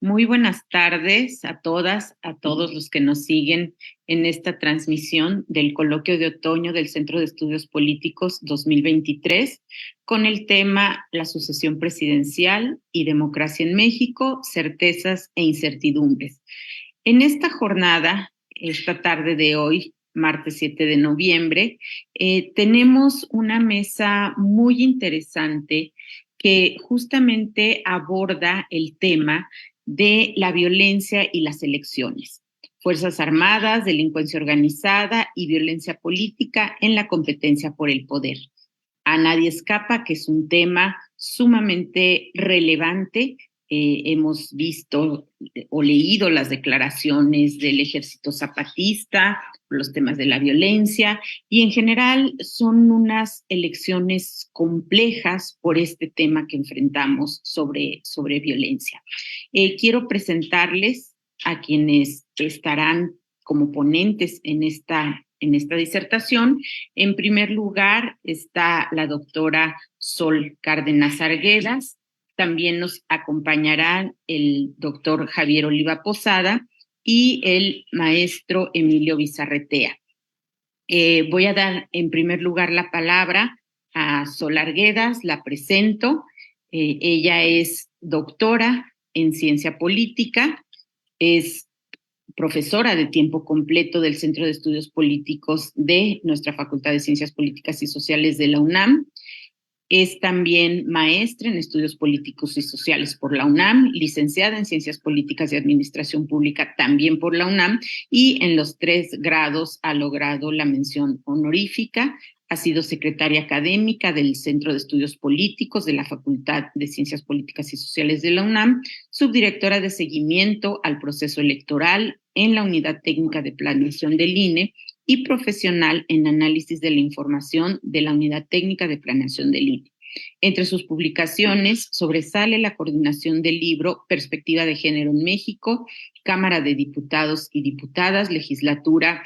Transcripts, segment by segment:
Muy buenas tardes a todas, a todos los que nos siguen en esta transmisión del Coloquio de Otoño del Centro de Estudios Políticos 2023 con el tema La sucesión presidencial y democracia en México, certezas e incertidumbres. En esta jornada, esta tarde de hoy, martes 7 de noviembre, tenemos una mesa muy interesante que justamente aborda el tema de la violencia y las elecciones, Fuerzas Armadas, delincuencia organizada y violencia política en la competencia por el poder. A nadie escapa que es un tema sumamente relevante. Hemos visto o leído las declaraciones del Ejército Zapatista, los temas de la violencia, y en general son unas elecciones complejas por este tema que enfrentamos sobre violencia. Quiero presentarles a quienes estarán como ponentes en esta disertación. En primer lugar está la doctora Sol Cárdenas Arguedas. También nos acompañarán el doctor Javier Oliva Posada y el maestro Emilio Bizarretea. Voy a dar en primer lugar la palabra a Sol Arguedas, la presento. Ella es doctora en ciencia política, es profesora de tiempo completo del Centro de Estudios Políticos de nuestra Facultad de Ciencias Políticas y Sociales de la UNAM. Es también maestra en Estudios Políticos y Sociales por la UNAM, licenciada en Ciencias Políticas y Administración Pública también por la UNAM, y en los 3 grados ha logrado la mención honorífica. Ha sido secretaria académica del Centro de Estudios Políticos de la Facultad de Ciencias Políticas y Sociales de la UNAM, subdirectora de seguimiento al proceso electoral en la Unidad Técnica de Planeación del INE y profesional en análisis de la información de la Unidad Técnica de Planeación del INE. Entre sus publicaciones sobresale la coordinación del libro Perspectiva de Género en México, Cámara de Diputados y Diputadas, Legislatura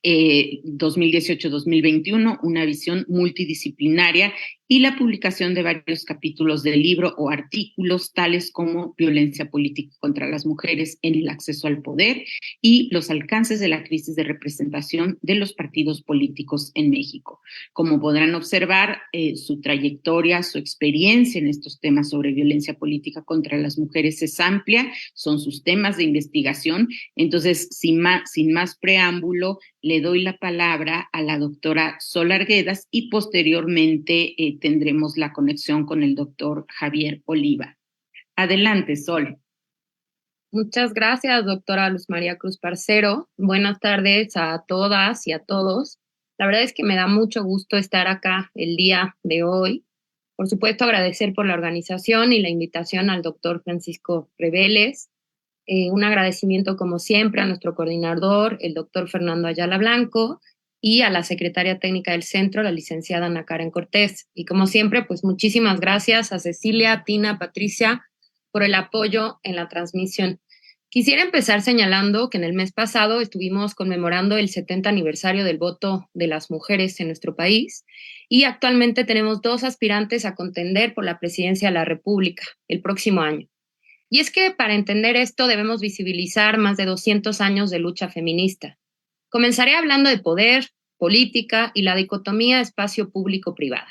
2018-2021, una visión multidisciplinaria, y la publicación de varios capítulos del libro o artículos tales como violencia política contra las mujeres en el acceso al poder y los alcances de la crisis de representación de los partidos políticos en México. Como podrán observar, su trayectoria, su experiencia en estos temas sobre violencia política contra las mujeres es amplia, son sus temas de investigación. Entonces, sin más preámbulo, le doy la palabra a la doctora Sol Arguedas y posteriormente tendremos la conexión con el doctor Javier Oliva. Adelante, Sol. Muchas gracias, doctora Luz María Cruz Parcero. Buenas tardes a todas y a todos. La verdad es que me da mucho gusto estar acá el día de hoy. Por supuesto, agradecer por la organización y la invitación al doctor Francisco Reveles. Un agradecimiento, como siempre, a nuestro coordinador, el doctor Fernando Ayala Blanco, y a la secretaria técnica del centro, la licenciada Ana Karen Cortés. Y como siempre, pues muchísimas gracias a Cecilia, Tina, Patricia, por el apoyo en la transmisión. Quisiera empezar señalando que en el mes pasado estuvimos conmemorando el 70 aniversario del voto de las mujeres en nuestro país, y actualmente tenemos 2 aspirantes a contender por la presidencia de la República el próximo año. Y es que para entender esto debemos visibilizar más de 200 años de lucha feminista. Comenzaré hablando de poder, política y la dicotomía espacio público-privada.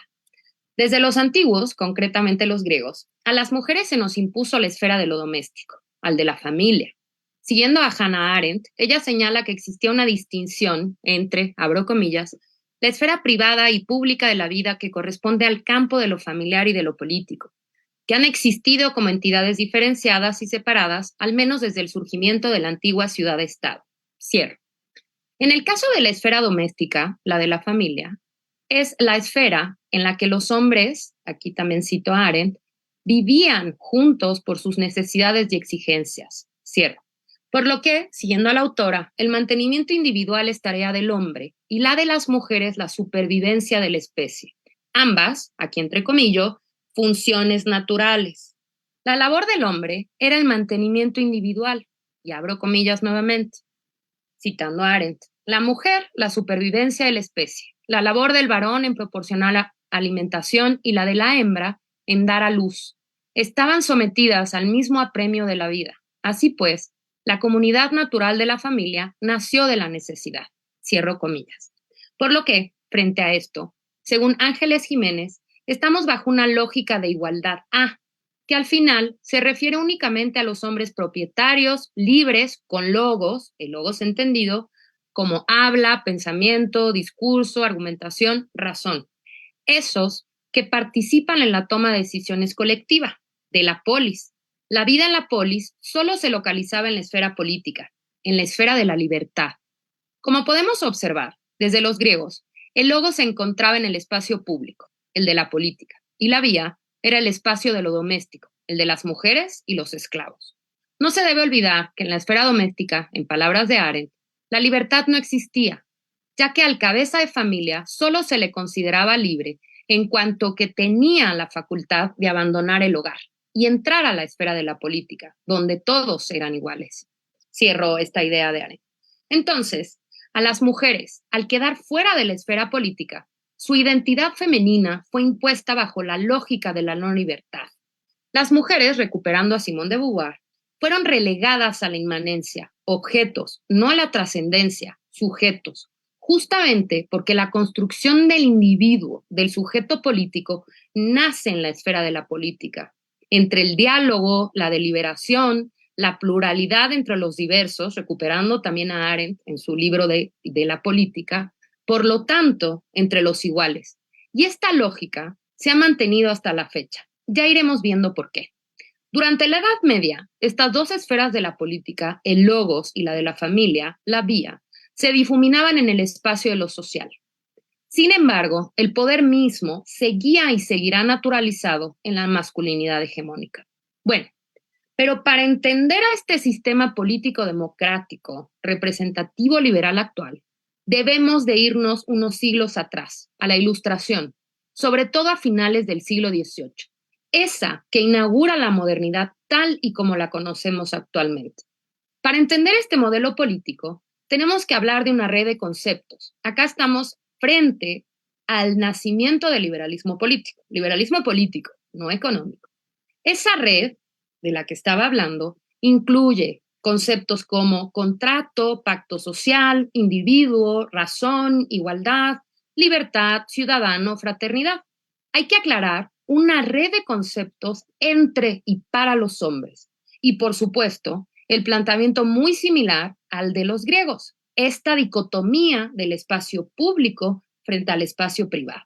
Desde los antiguos, concretamente los griegos, a las mujeres se nos impuso la esfera de lo doméstico, al de la familia. Siguiendo a Hannah Arendt, ella señala que existía una distinción entre, abro comillas, la esfera privada y pública de la vida que corresponde al campo de lo familiar y de lo político, que han existido como entidades diferenciadas y separadas, al menos desde el surgimiento de la antigua ciudad-estado. Cierro. En el caso de la esfera doméstica, la de la familia, es la esfera en la que los hombres, aquí también cito a Arendt, vivían juntos por sus necesidades y exigencias. Cierro. Por lo que, siguiendo a la autora, el mantenimiento individual es tarea del hombre y la de las mujeres la supervivencia de la especie. Ambas, aquí entrecomillo, funciones naturales. La labor del hombre era el mantenimiento individual, y abro comillas nuevamente, citando a Arendt, la mujer, la supervivencia de la especie, la labor del varón en proporcionar la alimentación y la de la hembra en dar a luz, estaban sometidas al mismo apremio de la vida. Así pues, la comunidad natural de la familia nació de la necesidad, cierro comillas. Por lo que, frente a esto, según Ángeles Jiménez, estamos bajo una lógica de igualdad A, que al final se refiere únicamente a los hombres propietarios, libres, con logos, el logos entendido, como habla, pensamiento, discurso, argumentación, razón. Esos que participan en la toma de decisiones colectiva, de la polis. La vida en la polis solo se localizaba en la esfera política, en la esfera de la libertad. Como podemos observar, desde los griegos, el logos se encontraba en el espacio público, el de la política, y la vía era el espacio de lo doméstico, el de las mujeres y los esclavos. No se debe olvidar que en la esfera doméstica, en palabras de Arendt, la libertad no existía, ya que al cabeza de familia solo se le consideraba libre en cuanto que tenía la facultad de abandonar el hogar y entrar a la esfera de la política, donde todos eran iguales. Cierro esta idea de Arendt. Entonces, a las mujeres, al quedar fuera de la esfera política, su identidad femenina fue impuesta bajo la lógica de la no libertad. Las mujeres, recuperando a Simone de Beauvoir, fueron relegadas a la inmanencia, objetos, no a la trascendencia, sujetos, justamente porque la construcción del individuo, del sujeto político, nace en la esfera de la política. Entre el diálogo, la deliberación, la pluralidad entre los diversos, recuperando también a Arendt en su libro de la política, por lo tanto, entre los iguales. Y esta lógica se ha mantenido hasta la fecha. Ya iremos viendo por qué. Durante la Edad Media, estas dos esferas de la política, el logos y la de la familia, la vía, se difuminaban en el espacio de lo social. Sin embargo, el poder mismo seguía y seguirá naturalizado en la masculinidad hegemónica. Bueno, pero para entender a este sistema político democrático, representativo liberal actual, debemos de irnos unos siglos atrás, a la Ilustración, sobre todo a finales del siglo XVIII, esa que inaugura la modernidad tal y como la conocemos actualmente. Para entender este modelo político, tenemos que hablar de una red de conceptos. Acá estamos frente al nacimiento del liberalismo político, no económico. Esa red de la que estaba hablando incluye conceptos como contrato, pacto social, individuo, razón, igualdad, libertad, ciudadano, fraternidad. Hay que aclarar una red de conceptos entre y para los hombres. Y por supuesto, el planteamiento muy similar al de los griegos, esta dicotomía del espacio público frente al espacio privado.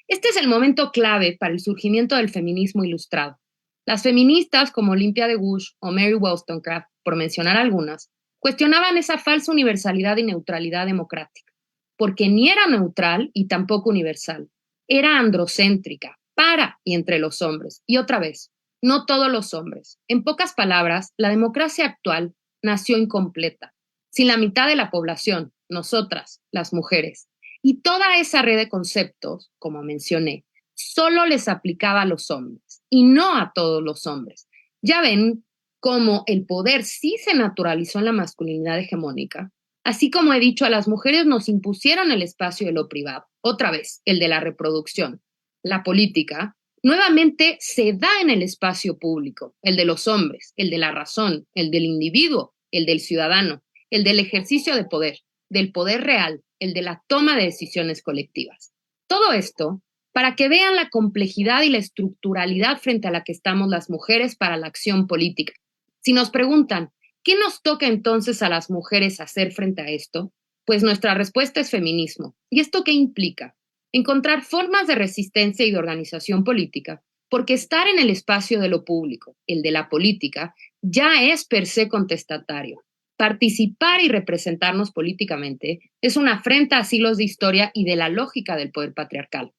Este es el momento clave para el surgimiento del feminismo ilustrado. Las feministas como Olympia de Gouges o Mary Wollstonecraft, por mencionar algunas, cuestionaban esa falsa universalidad y neutralidad democrática, porque ni era neutral y tampoco universal, era androcéntrica, para y entre los hombres. Y otra vez, no todos los hombres. En pocas palabras, la democracia actual nació incompleta, sin la mitad de la población, nosotras, las mujeres. Y toda esa red de conceptos, como mencioné, solo les aplicaba a los hombres y no a todos los hombres. Ya ven cómo el poder sí se naturalizó en la masculinidad hegemónica. Así como he dicho, a las mujeres nos impusieron el espacio de lo privado. Otra vez, el de la reproducción. La política nuevamente se da en el espacio público, el de los hombres, el de la razón, el del individuo, el del ciudadano, el del ejercicio de poder, del poder real, el de la toma de decisiones colectivas. Todo esto para que vean la complejidad y la estructuralidad frente a la que estamos las mujeres para la acción política. Si nos preguntan, ¿qué nos toca entonces a las mujeres hacer frente a esto? Pues nuestra respuesta es feminismo. ¿Y esto qué implica? Encontrar formas de resistencia y de organización política, porque estar en el espacio de lo público, el de la política, ya es per se contestatario. Participar y representarnos políticamente es una afrenta a siglos de historia y de la lógica del poder patriarcal.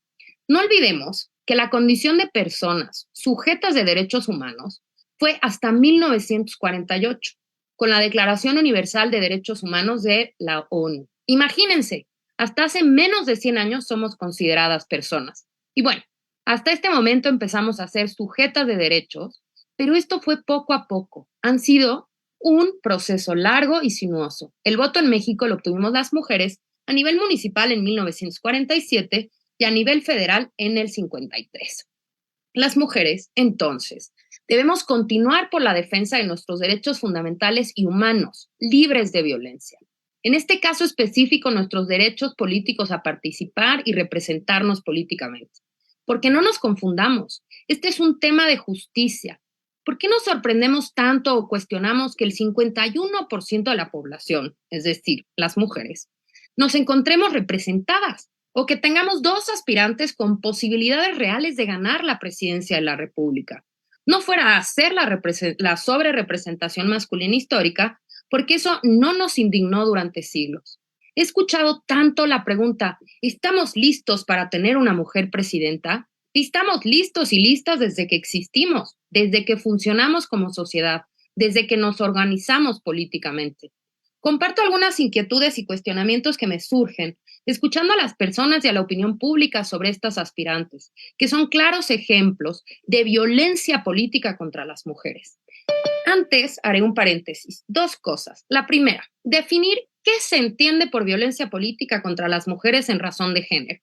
No olvidemos que la condición de personas sujetas de derechos humanos fue hasta 1948, con la Declaración Universal de Derechos Humanos de la ONU. Imagínense, hasta hace menos de 100 años somos consideradas personas. Y bueno, hasta este momento empezamos a ser sujetas de derechos, pero esto fue poco a poco. Han sido un proceso largo y sinuoso. El voto en México lo obtuvimos las mujeres a nivel municipal en 1947 y a nivel federal en el 53. Las mujeres, entonces, Debemos continuar por la defensa de nuestros derechos fundamentales y humanos, libres de violencia. En este caso específico, nuestros derechos políticos a participar y representarnos políticamente. Porque no nos confundamos, este es un tema de justicia. ¿Por qué nos sorprendemos tanto o cuestionamos que el 51% de la población, es decir, las mujeres, nos encontremos representadas o que tengamos dos aspirantes con posibilidades reales de ganar la presidencia de la República? No fuera a ser la sobrerepresentación masculina histórica, porque eso no nos indignó durante siglos. He escuchado tanto la pregunta, ¿estamos listos para tener una mujer presidenta? Estamos listos y listas desde que existimos, desde que funcionamos como sociedad, desde que nos organizamos políticamente. Comparto algunas inquietudes y cuestionamientos que me surgen, escuchando a las personas y a la opinión pública sobre estas aspirantes, que son claros ejemplos de violencia política contra las mujeres. Antes haré un paréntesis, dos cosas. La primera, definir qué se entiende por violencia política contra las mujeres en razón de género.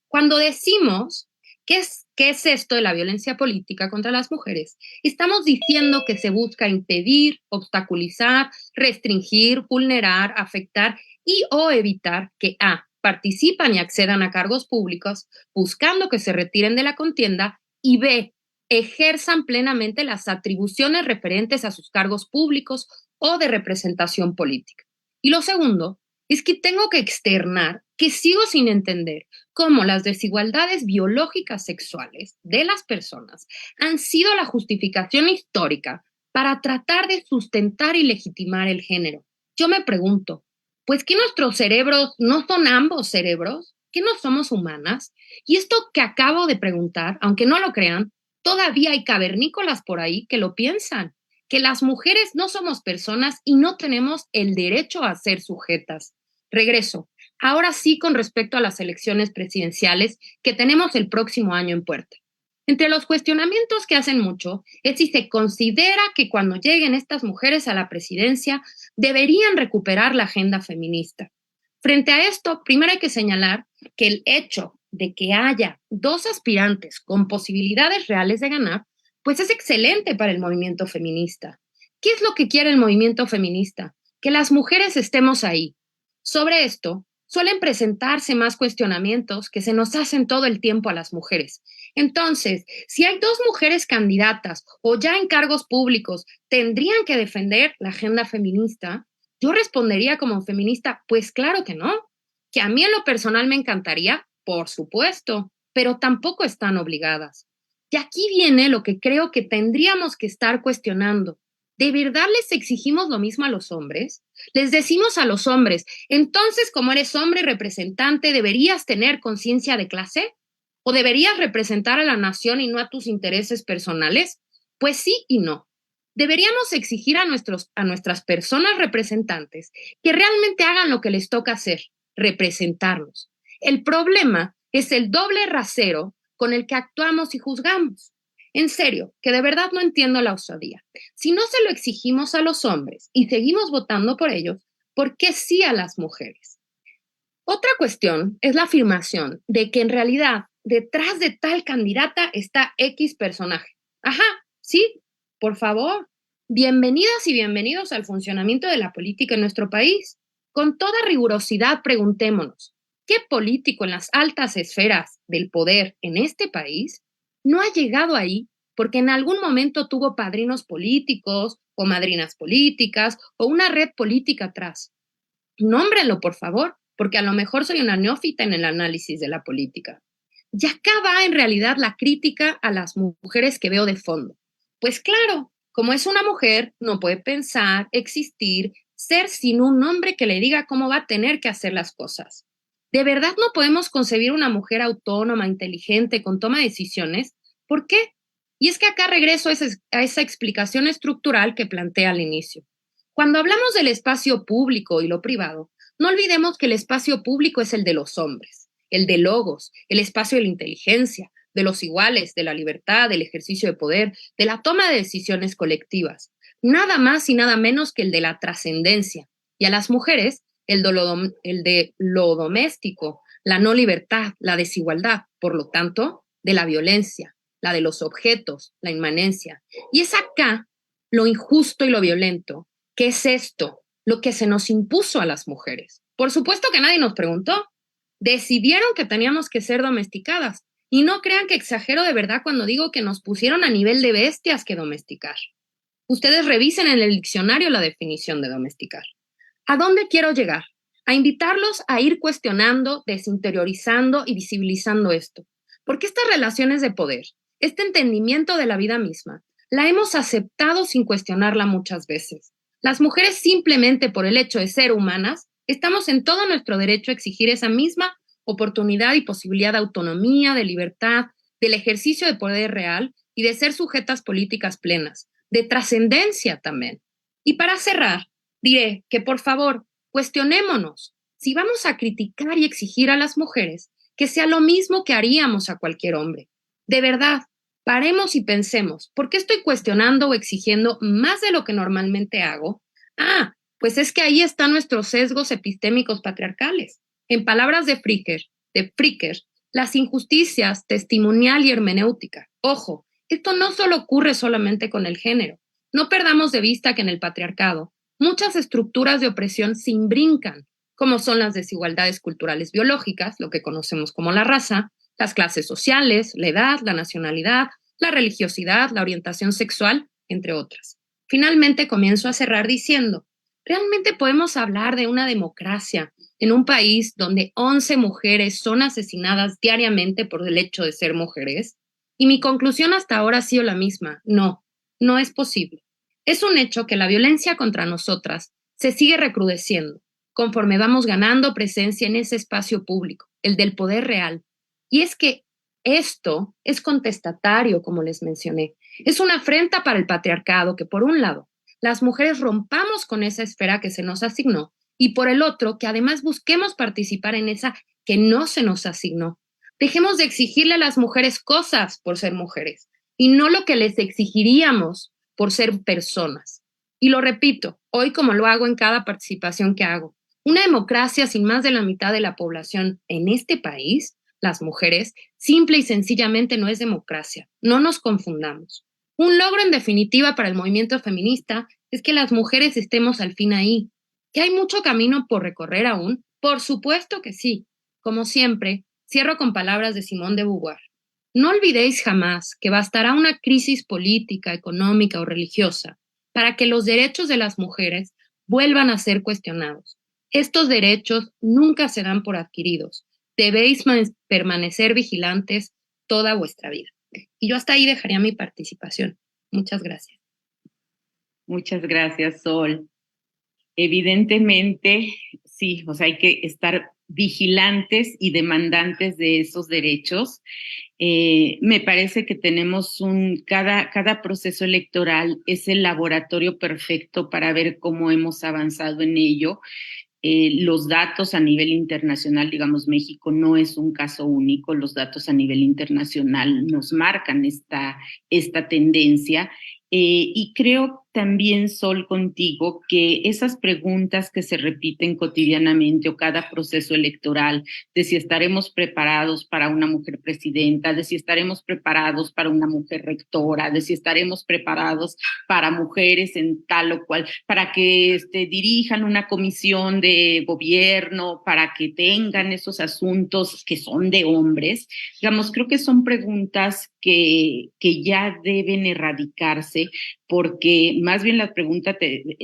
Cuando decimos qué es esto de la violencia política contra las mujeres, estamos diciendo que se busca impedir, obstaculizar, restringir, vulnerar, afectar y o evitar que A, participan y accedan a cargos públicos, buscando que se retiren de la contienda, y B, ejerzan plenamente las atribuciones referentes a sus cargos públicos o de representación política. Y lo segundo es que tengo que externar que sigo sin entender cómo las desigualdades biológicas sexuales de las personas han sido la justificación histórica para tratar de sustentar y legitimar el género. Yo me pregunto, ¿pues que nuestros cerebros no son ambos cerebros? ¿Que no somos humanas? Y esto que acabo de preguntar, aunque no lo crean, todavía hay cavernícolas por ahí que lo piensan, que las mujeres no somos personas y no tenemos el derecho a ser sujetas. Regreso. Ahora sí, con respecto a las elecciones presidenciales que tenemos el próximo año en puerta. Entre los cuestionamientos que hacen mucho es si se considera que cuando lleguen estas mujeres a la presidencia deberían recuperar la agenda feminista. Frente a esto, primero hay que señalar que el hecho de que haya dos aspirantes con posibilidades reales de ganar, pues es excelente para el movimiento feminista. ¿Qué es lo que quiere el movimiento feminista? Que las mujeres estemos ahí. Sobre esto, suelen presentarse más cuestionamientos que se nos hacen todo el tiempo a las mujeres. Entonces, si hay dos mujeres candidatas o ya en cargos públicos, ¿tendrían que defender la agenda feminista? Yo respondería como feminista, pues claro que no. Que a mí en lo personal me encantaría, por supuesto, pero tampoco están obligadas. Y aquí viene lo que creo que tendríamos que estar cuestionando. ¿De verdad les exigimos lo mismo a los hombres? Les decimos a los hombres, entonces como eres hombre representante, ¿deberías tener conciencia de clase? ¿O deberías representar a la nación y no a tus intereses personales? Pues sí y no. Deberíamos exigir a nuestras personas representantes que realmente hagan lo que les toca hacer, representarnos. El problema es el doble rasero con el que actuamos y juzgamos. En serio, que de verdad no entiendo la osadía. Si no se lo exigimos a los hombres y seguimos votando por ellos, ¿por qué sí a las mujeres? Otra cuestión es la afirmación de que en realidad detrás de tal candidata está X personaje. Ajá, sí, por favor. Bienvenidas y bienvenidos al funcionamiento de la política en nuestro país. Con toda rigurosidad preguntémonos, ¿qué político en las altas esferas del poder en este país no ha llegado ahí porque en algún momento tuvo padrinos políticos o madrinas políticas o una red política atrás? Nómbrenlo, por favor, porque a lo mejor soy una neófita en el análisis de la política. Y acá va en realidad la crítica a las mujeres que veo de fondo. Pues claro, como es una mujer, no puede pensar, existir, ser sin un hombre que le diga cómo va a tener que hacer las cosas. ¿De verdad no podemos concebir una mujer autónoma, inteligente, con toma de decisiones? ¿Por qué? Y es que acá regreso a esa explicación estructural que planteé al inicio. Cuando hablamos del espacio público y lo privado, no olvidemos que el espacio público es el de los hombres, el de logos, el espacio de la inteligencia, de los iguales, de la libertad, del ejercicio de poder, de la toma de decisiones colectivas. Nada más y nada menos que el de la trascendencia. Y a las mujeres, el de lo doméstico, la no libertad, la desigualdad, por lo tanto, de la violencia. la de los objetos, la inmanencia. Y es acá lo injusto y lo violento, que es esto, lo que se nos impuso a las mujeres. Por supuesto que nadie nos preguntó. Decidieron que teníamos que ser domesticadas. Y no crean que exagero de verdad cuando digo que nos pusieron a nivel de bestias que domesticar. Ustedes revisen en el diccionario la definición de domesticar. ¿A dónde quiero llegar? A invitarlos a ir cuestionando, desinteriorizando y visibilizando esto. Porque estas relaciones de poder, este entendimiento de la vida misma, la hemos aceptado sin cuestionarla muchas veces. Las mujeres simplemente por el hecho de ser humanas, estamos en todo nuestro derecho a exigir esa misma oportunidad y posibilidad de autonomía, de libertad, del ejercicio de poder real y de ser sujetas políticas plenas, de trascendencia también. Y para cerrar, diré que por favor, cuestionémonos. Si vamos a criticar y exigir a las mujeres, que sea lo mismo que haríamos a cualquier hombre. De verdad, paremos y pensemos, ¿por qué estoy cuestionando o exigiendo más de lo que normalmente hago? Pues es que ahí están nuestros sesgos epistémicos patriarcales. En palabras de Fricker, las injusticias testimonial y hermenéutica. Ojo, esto no solo ocurre solamente con el género. No perdamos de vista que en el patriarcado muchas estructuras de opresión se imbrincan, como son las desigualdades culturales biológicas, lo que conocemos como la raza, las clases sociales, la edad, la nacionalidad, la religiosidad, la orientación sexual, entre otras. Finalmente comienzo a cerrar diciendo, ¿realmente podemos hablar de una democracia en un país donde 11 mujeres son asesinadas diariamente por el hecho de ser mujeres? Y mi conclusión hasta ahora ha sido la misma, no, no es posible. Es un hecho que la violencia contra nosotras se sigue recrudeciendo conforme vamos ganando presencia en ese espacio público, el del poder real. Y es que esto es contestatario, como les mencioné. Es una afrenta para el patriarcado que, por un lado, las mujeres rompamos con esa esfera que se nos asignó y por el otro, que además busquemos participar en esa que no se nos asignó. Dejemos de exigirle a las mujeres cosas por ser mujeres y no lo que les exigiríamos por ser personas. Y lo repito, hoy como lo hago en cada participación que hago, una democracia sin más de la mitad de la población en este país, las mujeres, simple y sencillamente no es democracia. No nos confundamos. Un logro en definitiva para el movimiento feminista es que las mujeres estemos al fin ahí. ¿Que hay mucho camino por recorrer aún? Por supuesto que sí. Como siempre, cierro con palabras de Simone de Beauvoir. No olvidéis jamás que bastará una crisis política, económica o religiosa para que los derechos de las mujeres vuelvan a ser cuestionados. Estos derechos nunca se dan por adquiridos. Debéis permanecer vigilantes toda vuestra vida. Y yo hasta ahí dejaría mi participación. Muchas gracias. Muchas gracias, Sol. Evidentemente, sí, o sea, hay que estar vigilantes y demandantes de esos derechos. Me parece que tenemos cada proceso electoral es el laboratorio perfecto para ver cómo hemos avanzado en ello. Los datos a nivel internacional, digamos, México no es un caso único, los datos a nivel internacional nos marcan esta tendencia. Y creo también, Sol, contigo, que esas preguntas que se repiten cotidianamente o cada proceso electoral, de si estaremos preparados para una mujer presidenta, de si estaremos preparados para una mujer rectora, de si estaremos preparados para mujeres en tal o cual, para que dirijan una comisión de gobierno, para que tengan esos asuntos que son de hombres, digamos, creo que son preguntas que ya deben erradicarse, porque más bien la pregunta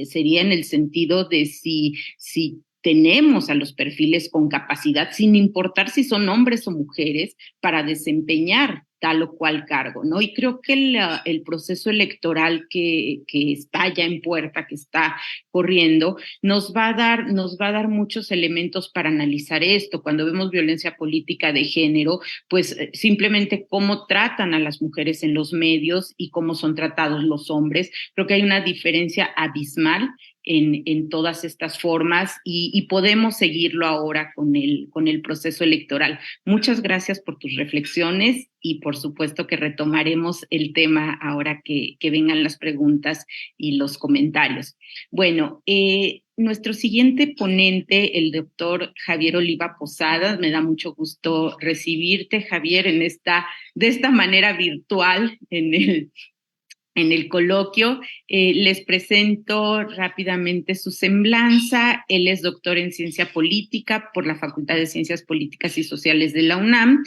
sería en el sentido de si tenemos a los perfiles con capacidad, sin importar si son hombres o mujeres, para desempeñar tal o cual cargo, ¿no? Y creo que el proceso electoral que está ya en puerta, que está corriendo, nos va a dar muchos elementos para analizar esto. Cuando vemos violencia política de género, pues simplemente cómo tratan a las mujeres en los medios y cómo son tratados los hombres. Creo que hay una diferencia abismal en todas estas formas y podemos seguirlo ahora con el proceso electoral. Muchas gracias por tus reflexiones y por supuesto que retomaremos el tema ahora que vengan las preguntas y los comentarios. Bueno, nuestro siguiente ponente, el doctor Javier Oliva Posadas. Me da mucho gusto recibirte, Javier, de esta manera virtual en el coloquio. Les presento rápidamente su semblanza. Él es doctor en ciencia política por la Facultad de Ciencias Políticas y Sociales de la UNAM.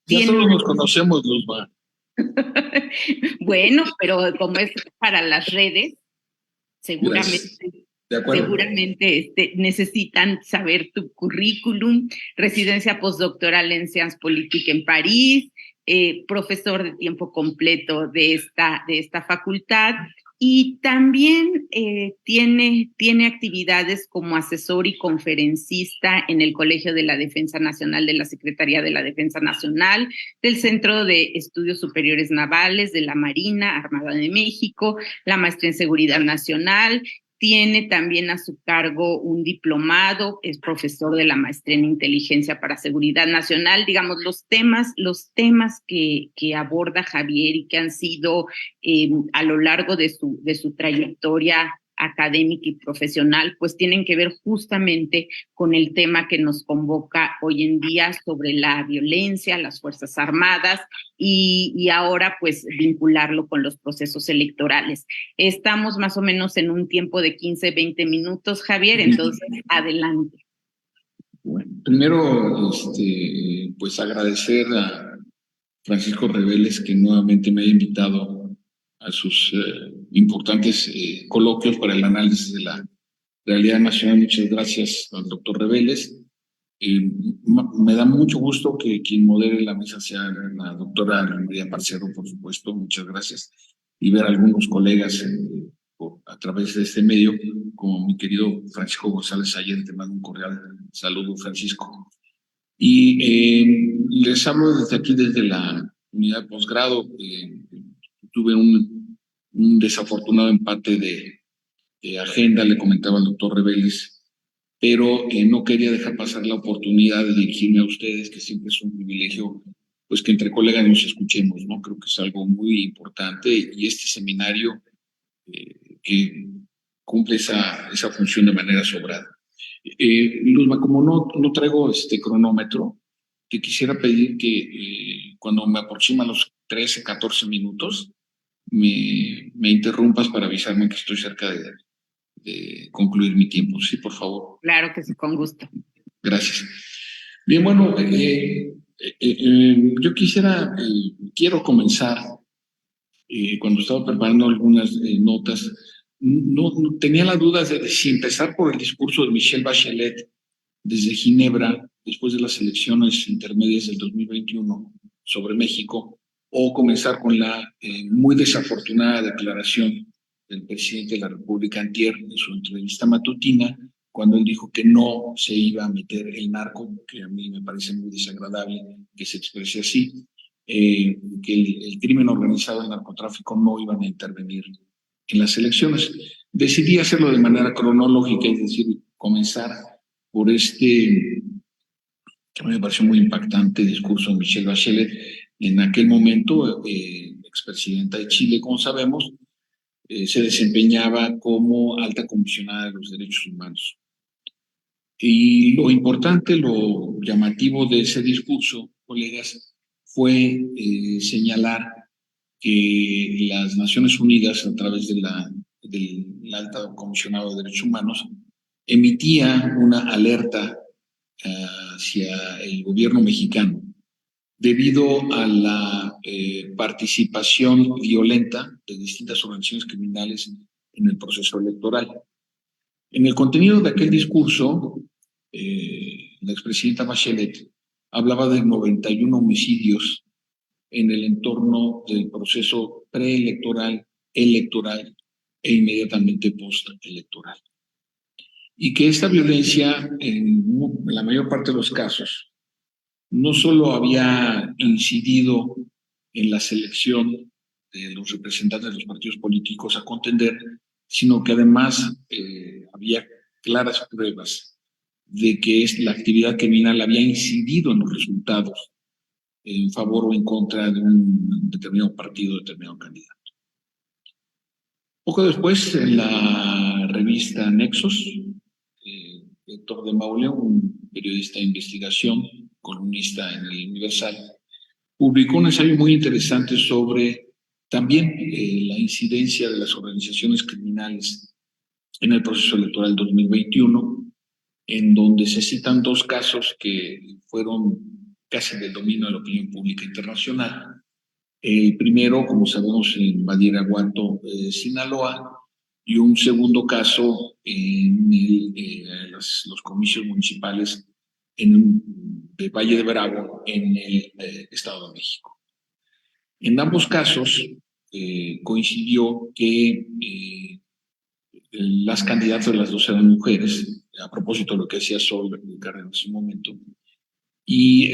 Ya todos nos conocemos, Luzma. Bueno, pero como es para las redes, seguramente necesitan saber tu currículum. Residencia postdoctoral en Sciences Politiques en París, profesor de tiempo completo de esta facultad, y también tiene actividades como asesor y conferencista en el Colegio de la Defensa Nacional de la Secretaría de la Defensa Nacional, del Centro de Estudios Superiores Navales de la Marina Armada de México, la maestría en Seguridad Nacional. Tiene también a su cargo un diplomado, es profesor de la maestría en Inteligencia para Seguridad Nacional. Digamos, los temas que aborda Javier y que han sido a lo largo de su trayectoria académica y profesional, pues tienen que ver justamente con el tema que nos convoca hoy en día sobre la violencia, las Fuerzas Armadas y ahora pues vincularlo con los procesos electorales. Estamos más o menos en un tiempo de 15, 20 minutos, Javier, entonces adelante. Bueno, primero, pues agradecer a Francisco Reveles que nuevamente me haya invitado a sus importantes coloquios para el análisis de la realidad nacional. Muchas gracias al doctor Reveles. Me da mucho gusto que quien modere la mesa sea la doctora María Parcero, por supuesto. Muchas gracias. Y ver a algunos colegas a través de este medio, como mi querido Francisco González Ayer. Te mando un cordial saludo, Francisco. Y les hablo desde aquí, desde la unidad de posgrado. Tuve un desafortunado empate de agenda, le comentaba al doctor Reveles, pero no quería dejar pasar la oportunidad de dirigirme a ustedes, que siempre es un privilegio, pues que entre colegas nos escuchemos, ¿no? Creo que es algo muy importante y este seminario que cumple esa función de manera sobrada. Luzma, como no traigo cronómetro, te quisiera pedir que cuando me aproximan los 13, 14 minutos, me interrumpas para avisarme que estoy cerca de concluir mi tiempo. Sí, por favor. Claro que sí, con gusto. Gracias. Bien, bueno, yo quiero comenzar, cuando estaba preparando algunas notas, no tenía la duda de si empezar por el discurso de Michelle Bachelet desde Ginebra, después de las elecciones intermedias del 2021 sobre México, o comenzar con la muy desafortunada declaración del presidente de la República antier en su entrevista matutina, cuando él dijo que no se iba a meter el narco, que a mí me parece muy desagradable que se exprese así, que el crimen organizado, el narcotráfico, no iban a intervenir en las elecciones. Decidí hacerlo de manera cronológica, es decir, comenzar por que a mí me pareció muy impactante discurso de Michelle Bachelet, en aquel momento expresidenta de Chile, como sabemos, se desempeñaba como alta comisionada de los derechos humanos. Y lo importante, lo llamativo de ese discurso, colegas, fue señalar que las Naciones Unidas, a través del alta comisionado de derechos humanos, emitía una alerta hacia el gobierno mexicano debido a la participación violenta de distintas organizaciones criminales en el proceso electoral. En el contenido de aquel discurso, la expresidenta Bachelet hablaba de 91 homicidios en el entorno del proceso preelectoral, electoral e inmediatamente postelectoral. Y que esta violencia, en la mayor parte de los casos, no solo había incidido en la selección de los representantes de los partidos políticos a contender, sino que además había claras pruebas de que la actividad criminal había incidido en los resultados en favor o en contra de un determinado partido, determinado candidato. Poco después, en la revista Nexos, Héctor de Mauleón, un periodista de investigación, columnista en el Universal, publicó un ensayo muy interesante sobre también la incidencia de las organizaciones criminales en el proceso electoral 2021, en donde se citan dos casos que fueron casi del dominio de la opinión pública internacional. El primero, como sabemos, en Badiraguato, Sinaloa, y un segundo caso en los comicios municipales de Valle de Bravo, en el Estado de México. En ambos casos coincidió que las candidatas de las dos eran mujeres, a propósito de lo que decía Sol Carrera en su momento, y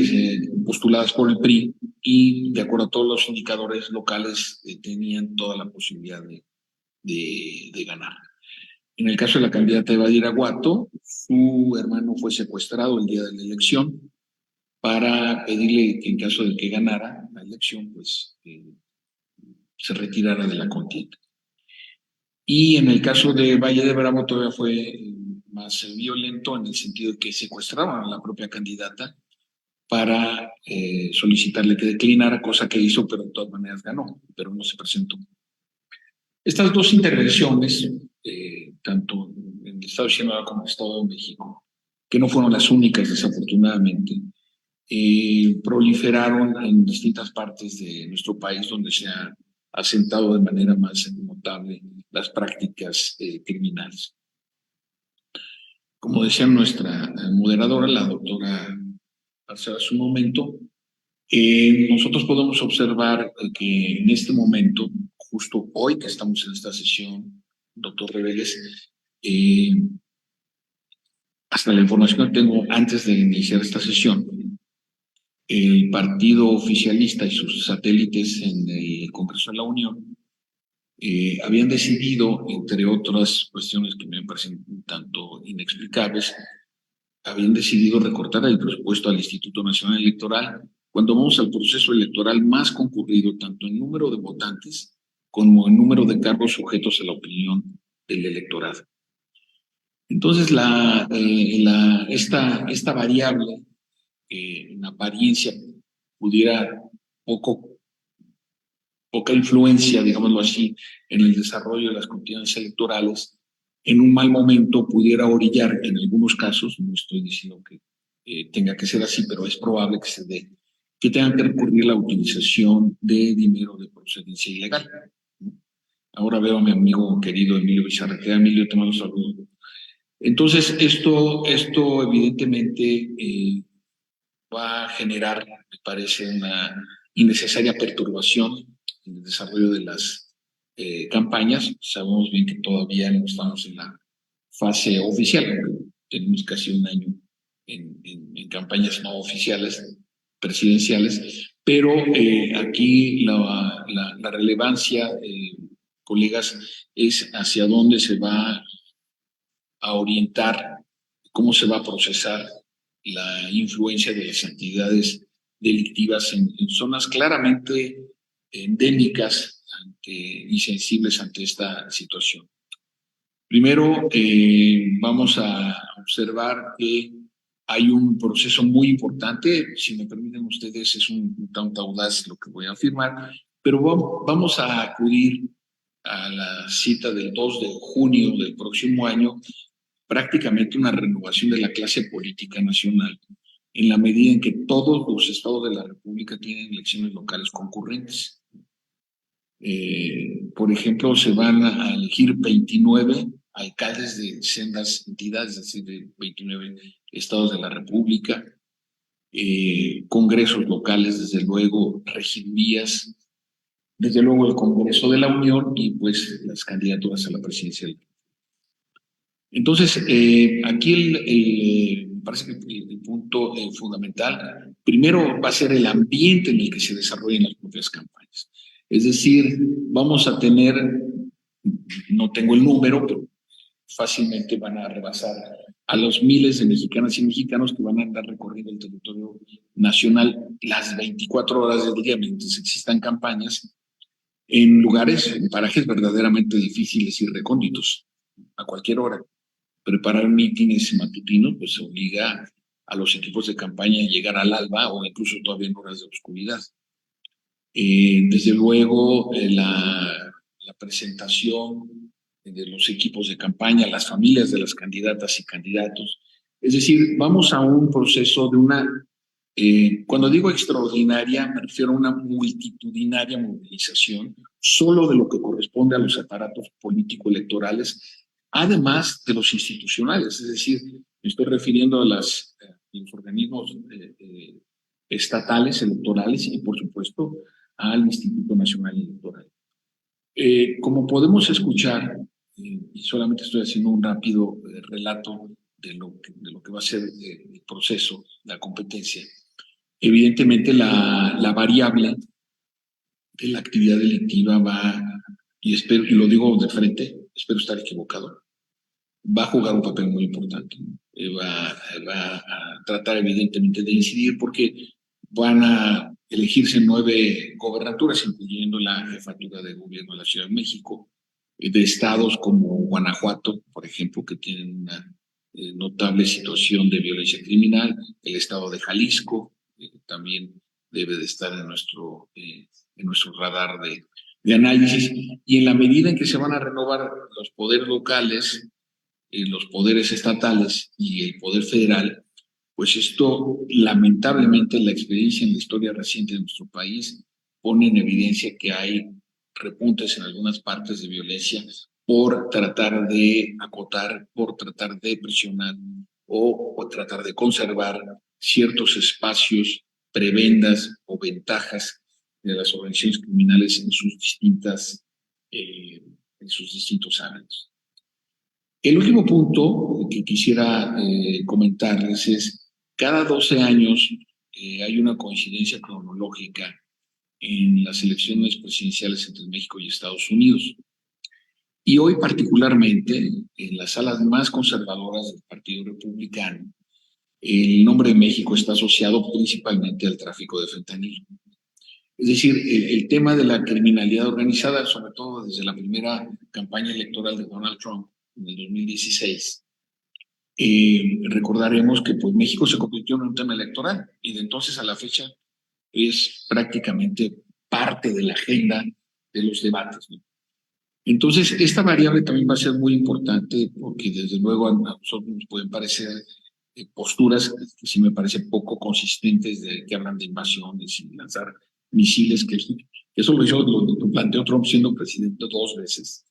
postuladas por el PRI, y de acuerdo a todos los indicadores locales tenían toda la posibilidad de ganar. En el caso de la candidata de Badiraguato, su hermano fue secuestrado el día de la elección para pedirle que en caso de que ganara la elección, pues se retirara de la contienda. Y en el caso de Valle de Bravo todavía fue más violento, en el sentido de que secuestraban a la propia candidata para solicitarle que declinara, cosa que hizo, pero de todas maneras ganó, pero no se presentó. Estas dos intervenciones, tanto en el Estado de Sinaloa como en el Estado de México, que no fueron las únicas desafortunadamente, proliferaron en distintas partes de nuestro país donde se ha asentado de manera más notable las prácticas criminales. Como decía nuestra moderadora, la doctora Marcela, hace un momento, nosotros podemos observar que en este momento, justo hoy que estamos en esta sesión, doctor Reveles, hasta la información que tengo antes de iniciar esta sesión, el partido oficialista y sus satélites en el Congreso de la Unión habían decidido, entre otras cuestiones que me parecen un tanto inexplicables, habían decidido recortar el presupuesto al Instituto Nacional Electoral cuando vamos al proceso electoral más concurrido, tanto en número de votantes como en número de cargos sujetos a la opinión del electorado. Entonces, esta variable, en apariencia pudiera poca influencia, digámoslo así, en el desarrollo de las contiendas electorales, en un mal momento pudiera orillar, en algunos casos, no estoy diciendo que tenga que ser así, pero es probable que se dé, que tengan que recurrir a la utilización de dinero de procedencia ilegal. Ahora veo a mi amigo querido Emilio Bizarretera. Emilio, te mando un saludo. Entonces, esto evidentemente va a generar, me parece, una innecesaria perturbación en el desarrollo de las campañas. Sabemos bien que todavía no estamos en la fase oficial, tenemos casi un año en campañas no oficiales, presidenciales, pero aquí la relevancia, colegas, es hacia dónde se va a orientar, cómo se va a procesar la influencia de las actividades delictivas en zonas claramente endémicas y sensibles ante esta situación. Primero, vamos a observar que hay un proceso muy importante, si me permiten ustedes, es un tanto audaz lo que voy a afirmar, pero vamos a acudir a la cita del 2 de junio del próximo año, prácticamente una renovación de la clase política nacional, en la medida en que todos los estados de la República tienen elecciones locales concurrentes. Por ejemplo, se van a elegir 29 alcaldes de sendas entidades, es decir, de 29 estados de la República, congresos locales, desde luego, regidurías, desde luego el Congreso de la Unión y pues las candidaturas a la presidencia. Entonces, aquí parece que el punto fundamental, primero va a ser el ambiente en el que se desarrollen las propias campañas. Es decir, vamos a tener, no tengo el número, pero fácilmente van a rebasar a los miles de mexicanas y mexicanos que van a andar recorriendo el territorio nacional las 24 horas del día mientras existan campañas en lugares, en parajes verdaderamente difíciles y recónditos, a cualquier hora. preparar mítines matutinos, pues obliga a los equipos de campaña a llegar al alba o incluso todavía en horas de oscuridad. Desde luego, la presentación de los equipos de campaña, las familias de las candidatas y candidatos. Es decir, vamos a un proceso de una, cuando digo extraordinaria, me refiero a una multitudinaria movilización, solo de lo que corresponde a los aparatos político-electorales, además de los institucionales. Es decir, me estoy refiriendo a los organismos estatales, electorales y, por supuesto, al Instituto Nacional Electoral. Como podemos escuchar, y solamente estoy haciendo un rápido relato de lo que va a ser el proceso, la competencia, evidentemente la variable de la actividad delictiva va, y espero, y lo digo de frente, espero estar equivocado, va a jugar un papel muy importante. Va a tratar evidentemente de incidir porque van a elegirse 9 gobernaturas, incluyendo la jefatura de gobierno de la Ciudad de México, de estados como Guanajuato, por ejemplo, que tienen una notable situación de violencia criminal, el estado de Jalisco, también debe de estar en nuestro radar de análisis, y en la medida en que se van a renovar los poderes locales, los poderes estatales y el poder federal, pues esto, lamentablemente, la experiencia en la historia reciente de nuestro país pone en evidencia que hay repuntes en algunas partes de violencia por tratar de acotar, por tratar de presionar o tratar de conservar ciertos espacios, prebendas o ventajas de las organizaciones criminales en sus distintos ámbitos. El último punto que quisiera comentarles es, cada 12 años hay una coincidencia cronológica en las elecciones presidenciales entre México y Estados Unidos. Y hoy particularmente, en las salas más conservadoras del Partido Republicano, el nombre de México está asociado principalmente al tráfico de fentanilo. Es decir, el tema de la criminalidad organizada, sobre todo desde la primera campaña electoral de Donald Trump, en el 2016, recordaremos que pues, México se convirtió en un tema electoral y de entonces a la fecha es prácticamente parte de la agenda de los debates, ¿no? Entonces, esta variable también va a ser muy importante porque desde luego a nosotros nos pueden parecer posturas que sí me parecen poco consistentes, de que hablan de invasiones y lanzar misiles, que eso lo planteó Trump siendo presidente 2 veces.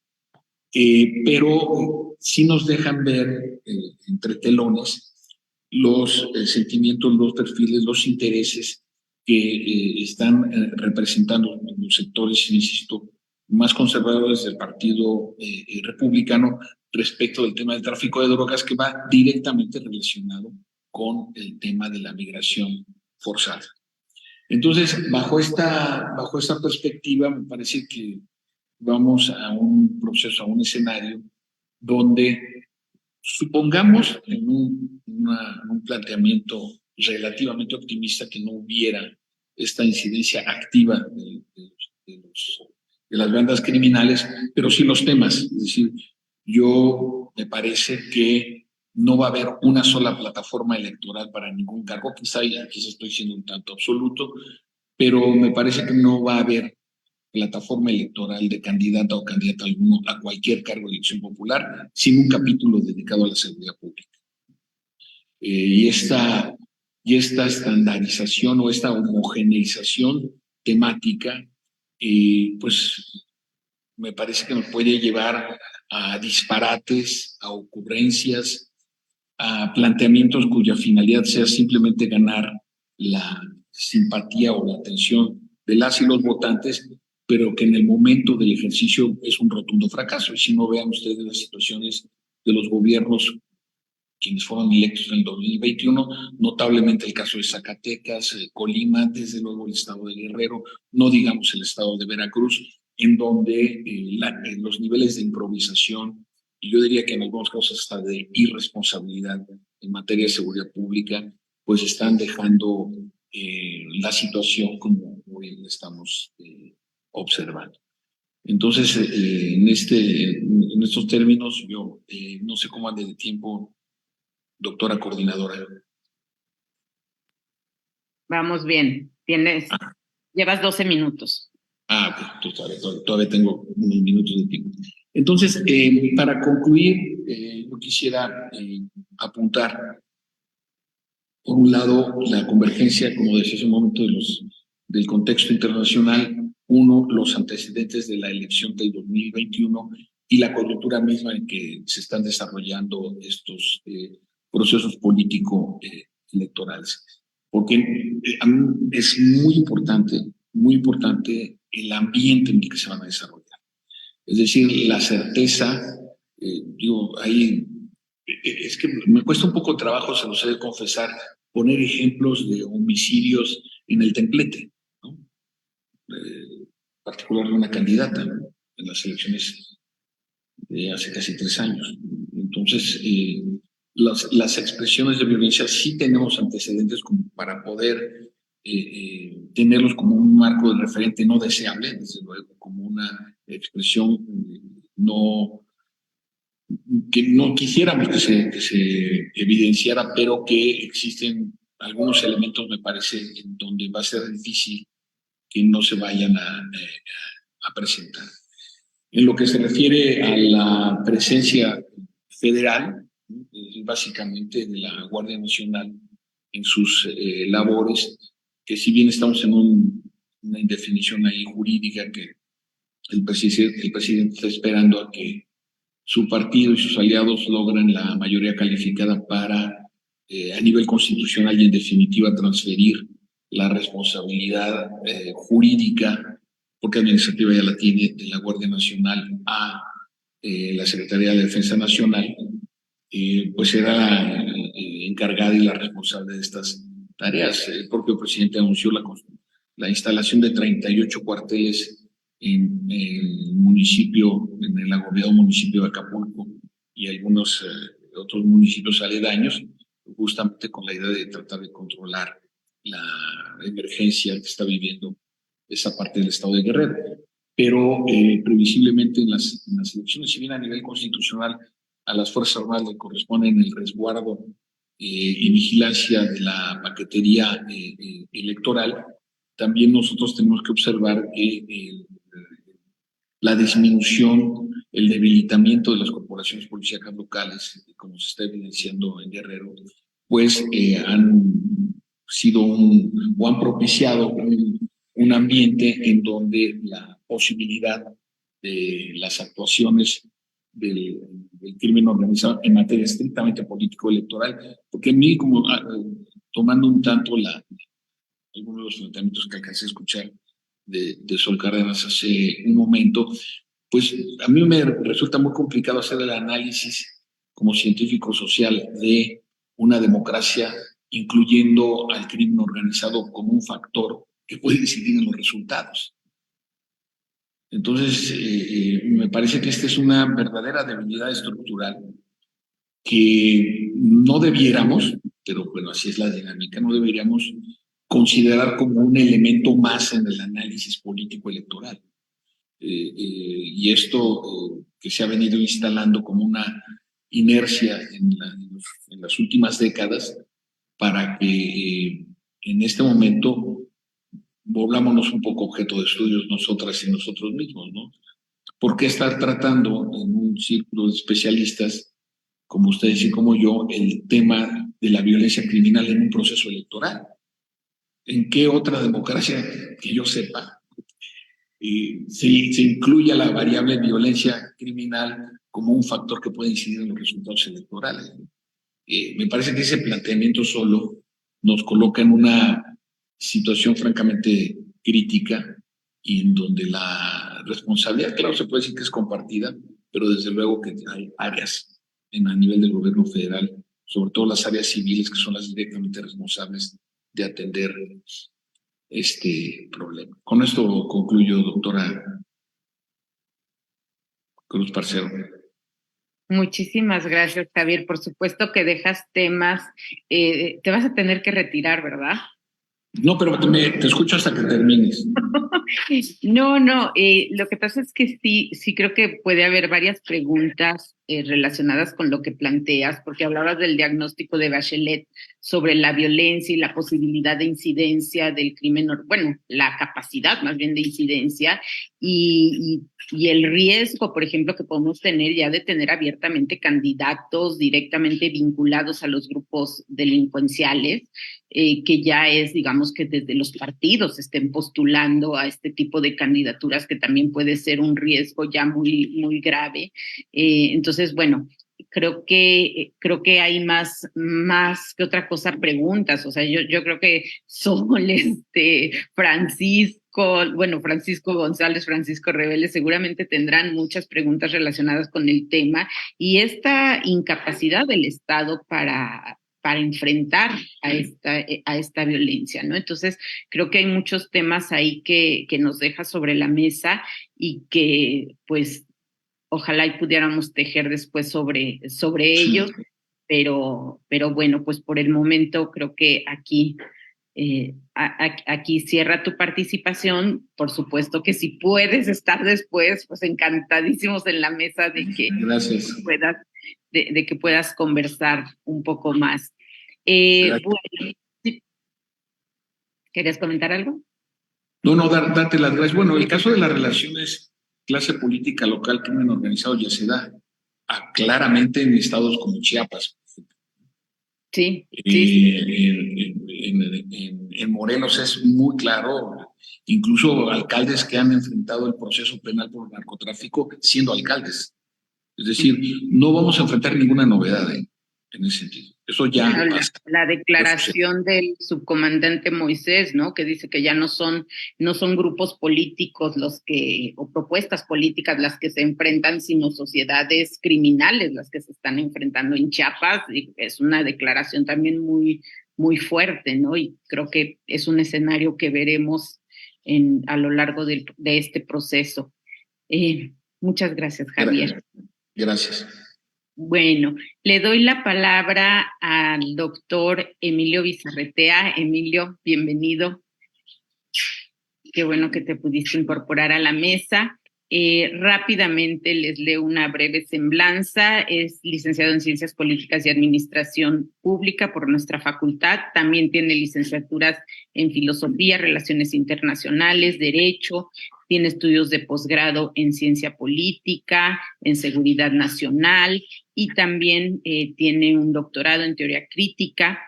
Pero sí nos dejan ver entre telones los sentimientos, los perfiles, los intereses que están representando los sectores, insisto, más conservadores del Partido Republicano respecto del tema del tráfico de drogas, que va directamente relacionado con el tema de la migración forzada. Entonces, bajo esta perspectiva, me parece que vamos a un proceso, a un escenario donde supongamos en un planteamiento relativamente optimista que no hubiera esta incidencia activa de las bandas criminales, pero sí los temas. Es decir, me parece que no va a haber una sola plataforma electoral para ningún cargo, quizá estoy siendo un tanto absoluto, pero me parece que no va a haber plataforma electoral de candidata o candidata alguno a cualquier cargo de elección popular sin un capítulo dedicado a la seguridad pública. Y esta estandarización o esta homogeneización temática, pues me parece que nos puede llevar a disparates, a ocurrencias, a planteamientos cuya finalidad sea simplemente ganar la simpatía o la atención de las y los votantes, pero que en el momento del ejercicio es un rotundo fracaso. Y si no, vean ustedes las situaciones de los gobiernos quienes fueron electos en el 2021, notablemente el caso de Zacatecas, Colima, desde luego el estado de Guerrero, no digamos el estado de Veracruz, en donde los niveles de improvisación, y yo diría que en algunos casos hasta de irresponsabilidad en materia de seguridad pública, pues están dejando la situación como hoy estamos observando. Entonces, en estos términos, yo no sé cómo ande de tiempo, doctora coordinadora. Vamos bien. Llevas 12 minutos. Pues todavía tengo unos minutos de tiempo. Entonces, para concluir, yo quisiera apuntar, por un lado, la convergencia, como decía hace un momento, del contexto internacional, uno, los antecedentes de la elección del 2021 y la coyuntura misma en que se están desarrollando estos procesos político-electorales. Porque a mí es muy importante el ambiente en el que se van a desarrollar. Es decir, la certeza, ahí es que me cuesta un poco de trabajo, se los he de confesar, poner ejemplos de homicidios en el templete, ¿no? Particular de una candidata, ¿no?, en las elecciones de hace casi 3 años. Entonces, las expresiones de violencia sí tenemos antecedentes como para poder tenerlos como un marco de referente no deseable, desde luego, como una expresión que no quisiéramos que se evidenciara, pero que existen algunos elementos, me parece, en donde va a ser difícil que no se vayan a presentar. En lo que se refiere a la presencia federal, básicamente de la Guardia Nacional en sus labores, que si bien estamos en una indefinición ahí jurídica que el presidente está esperando a que su partido y sus aliados logren la mayoría calificada para, a nivel constitucional y en definitiva, transferir la responsabilidad jurídica, porque administrativa ya la tiene, de la Guardia Nacional a la Secretaría de Defensa Nacional, pues será la encargada y la responsable de estas tareas. El propio presidente anunció la instalación de 38 cuarteles en el municipio, en el agobiado municipio de Acapulco y algunos otros municipios aledaños, justamente con la idea de tratar de controlar la emergencia que está viviendo esa parte del estado de Guerrero. Pero previsiblemente en las elecciones, si bien a nivel constitucional a las Fuerzas Armadas le corresponden el resguardo y vigilancia de la paquetería electoral, también nosotros tenemos que observar que la disminución, el debilitamiento de las corporaciones policíacas locales, como se está evidenciando en Guerrero, pues han sido o han propiciado un ambiente en donde la posibilidad de las actuaciones del crimen organizado en materia estrictamente político-electoral, porque a mí, como tomando un tanto algunos de los planteamientos que alcancé a escuchar de Sol Cárdenas hace un momento, pues a mí me resulta muy complicado hacer el análisis como científico social de una democracia incluyendo al crimen organizado como un factor que puede incidir en los resultados. Entonces, me parece que esta es una verdadera debilidad estructural que no debiéramos, pero bueno, así es la dinámica, no deberíamos considerar como un elemento más en el análisis político electoral. Y esto que se ha venido instalando como una inercia en las últimas décadas para que en este momento volvámonos un poco objeto de estudios nosotras y nosotros mismos, ¿no? ¿Por qué estar tratando en un círculo de especialistas, como ustedes y como yo, el tema de la violencia criminal en un proceso electoral? ¿En qué otra democracia que yo sepa se incluye la variable violencia criminal como un factor que puede incidir en los resultados electorales? Me parece que ese planteamiento solo nos coloca en una situación francamente crítica y en donde la responsabilidad, claro, se puede decir que es compartida, pero desde luego que hay áreas a nivel del gobierno federal, sobre todo las áreas civiles, que son las directamente responsables de atender este problema. Con esto concluyo, doctora Cruz Parcero. Muchísimas gracias, Javier. Por supuesto que dejas temas, te vas a tener que retirar, ¿verdad? No, pero te escucho hasta que termines. No, lo que pasa es que sí creo que puede haber varias preguntas relacionadas con lo que planteas, porque hablabas del diagnóstico de Bachelet sobre la violencia y la posibilidad de incidencia del crimen, bueno, la capacidad más bien de incidencia y el riesgo, por ejemplo, que podemos tener ya de tener abiertamente candidatos directamente vinculados a los grupos delincuenciales, que ya es, digamos, que desde los partidos estén postulando a este tipo de candidaturas, que también puede ser un riesgo ya muy grave. Entonces, bueno, creo que hay más que otra cosa preguntas. O sea, yo creo que Sol, Francisco González, Francisco Rebele, seguramente tendrán muchas preguntas relacionadas con el tema y esta incapacidad del Estado para enfrentar a esta violencia, ¿no? Entonces, creo que hay muchos temas ahí que nos deja sobre la mesa y que, pues, ojalá y pudiéramos tejer después sobre ellos, pero bueno, pues por el momento creo que aquí cierra tu participación. Por supuesto que si puedes estar después, pues encantadísimos en la mesa de que Gracias. de que puedas conversar un poco más. Bueno, ¿sí? ¿Querías comentar algo? No, date las gracias. Bueno, el caso de las relaciones clase política local, crimen organizado ya se da claramente en estados como Chiapas. Sí. En Morelos es muy claro, incluso alcaldes que han enfrentado el proceso penal por narcotráfico siendo alcaldes. Es decir, no vamos a enfrentar ninguna novedad en ese sentido. Eso ya Bueno, pasa. la declaración del subcomandante Moisés, ¿no? Que dice que ya no son grupos políticos o propuestas políticas las que se enfrentan, sino sociedades criminales las que se están enfrentando en Chiapas. Y es una declaración también muy fuerte, ¿no? Y creo que es un escenario que veremos a lo largo de este proceso. Muchas gracias, Javier. Gracias. Bueno, le doy la palabra al doctor Emilio Bizarretea. Emilio, bienvenido. Qué bueno que te pudiste incorporar a la mesa. Rápidamente les leo una breve semblanza. Es licenciado en Ciencias Políticas y Administración Pública por nuestra facultad. También tiene licenciaturas en Filosofía, Relaciones Internacionales, Derecho. Tiene estudios de posgrado en Ciencia Política, en Seguridad Nacional y también tiene un doctorado en Teoría Crítica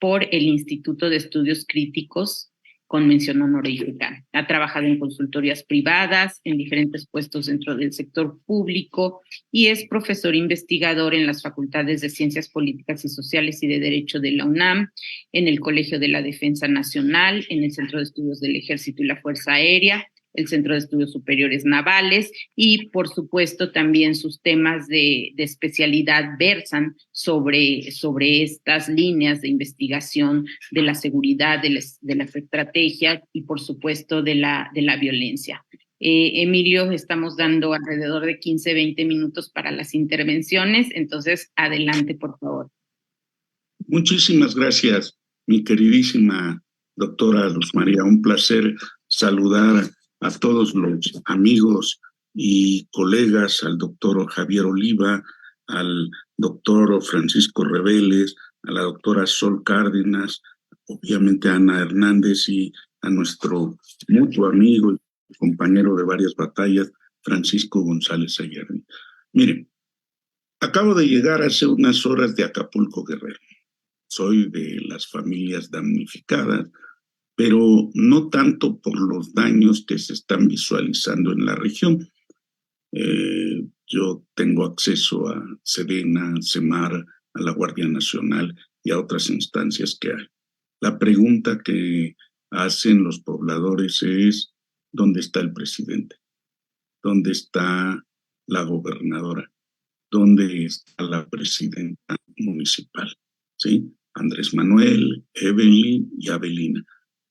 por el Instituto de Estudios Críticos con mención honorífica. Ha trabajado en consultorías privadas, en diferentes puestos dentro del sector público y es profesor investigador en las facultades de Ciencias Políticas y Sociales y de Derecho de la UNAM, en el Colegio de la Defensa Nacional, en el Centro de Estudios del Ejército y la Fuerza Aérea, el Centro de Estudios Superiores Navales y, por supuesto, también sus temas de especialidad versan sobre estas líneas de investigación de la seguridad, de las estrategias y, por supuesto, de la violencia. Emilio, estamos dando alrededor de 15-20 minutos para las intervenciones, entonces adelante, por favor. Muchísimas gracias, mi queridísima doctora Luz María. Un placer saludar a todos los amigos y colegas, al doctor Javier Oliva, al doctor Francisco Rebeles, a la doctora Sol Cárdenas, obviamente a Ana Hernández y a nuestro mutuo amigo y compañero de varias batallas, Francisco González Ayerni. Miren, acabo de llegar hace unas horas de Acapulco, Guerrero. Soy de las familias damnificadas, pero no tanto por los daños que se están visualizando en la región. Yo tengo acceso a Sedena, Semar, a la Guardia Nacional y a otras instancias que hay. La pregunta que hacen los pobladores es: ¿dónde está el presidente? ¿Dónde está la gobernadora? ¿Dónde está la presidenta municipal? ¿Sí? Andrés Manuel, Evelyn y Avelina,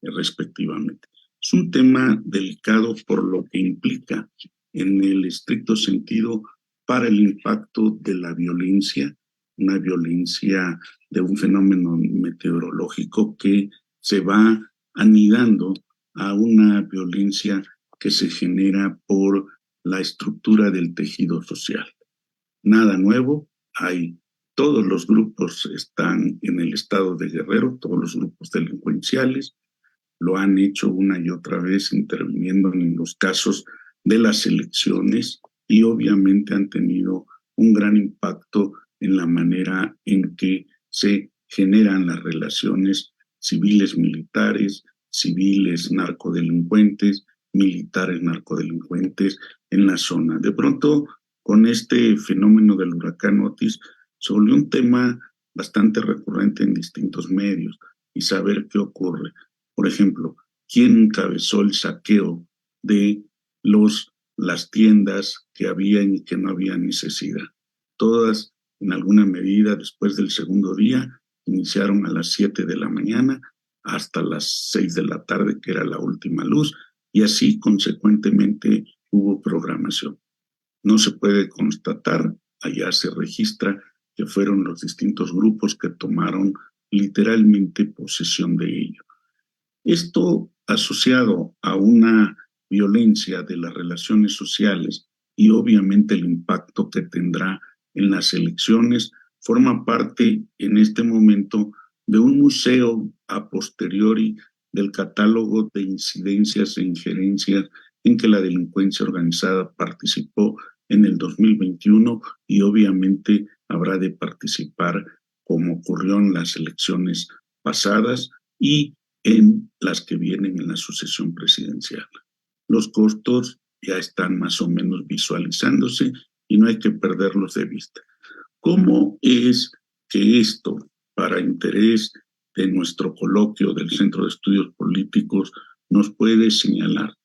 respectivamente. Es un tema delicado por lo que implica en el estricto sentido para el impacto de la violencia, una violencia de un fenómeno meteorológico que se va anidando a una violencia que se genera por la estructura del tejido social. Nada nuevo, todos los grupos están en el estado de Guerrero, todos los grupos delincuenciales, lo han hecho una y otra vez interviniendo en los casos de las elecciones y obviamente han tenido un gran impacto en la manera en que se generan las relaciones civiles-militares, civiles narcodelincuentes, militares narcodelincuentes en la zona. De pronto, con este fenómeno del huracán Otis, se volvió un tema bastante recurrente en distintos medios y saber qué ocurre. Por ejemplo, ¿quién encabezó el saqueo de las tiendas que había y que no había necesidad? Todas, en alguna medida, después del segundo día, iniciaron a las 7 de la mañana hasta las 6 de la tarde, que era la última luz, y así consecuentemente hubo programación. No se puede constatar, allá se registra que fueron los distintos grupos que tomaron literalmente posesión de ello. Esto asociado a una violencia de las relaciones sociales y obviamente el impacto que tendrá en las elecciones forma parte en este momento de un museo a posteriori del catálogo de incidencias e injerencias en que la delincuencia organizada participó en el 2021 y obviamente habrá de participar como ocurrió en las elecciones pasadas y en las que vienen en la sucesión presidencial. Los costos ya están más o menos visualizándose y no hay que perderlos de vista. ¿Cómo es que esto, para interés de nuestro coloquio del Centro de Estudios Políticos, nos puede señalar?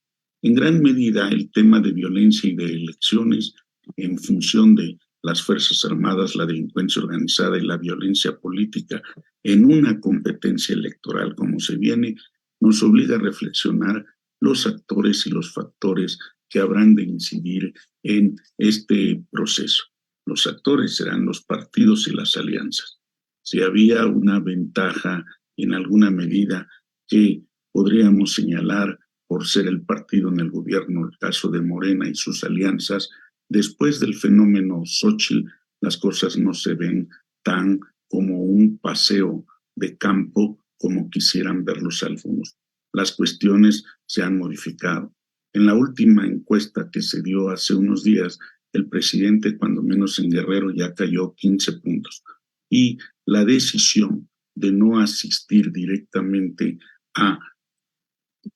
En gran medida, el tema de violencia y de elecciones en función de las Fuerzas Armadas, la delincuencia organizada y la violencia política en una competencia electoral como se viene, nos obliga a reflexionar los actores y los factores que habrán de incidir en este proceso. Los actores serán los partidos y las alianzas. Si había una ventaja en alguna medida que podríamos señalar por ser el partido en el gobierno, el caso de Morena y sus alianzas, después del fenómeno Xóchitl, las cosas no se ven tan como un paseo de campo como quisieran verlos algunos. Las cuestiones se han modificado. En la última encuesta que se dio hace unos días, el presidente, cuando menos en Guerrero, ya cayó 15 puntos. Y la decisión de no asistir directamente a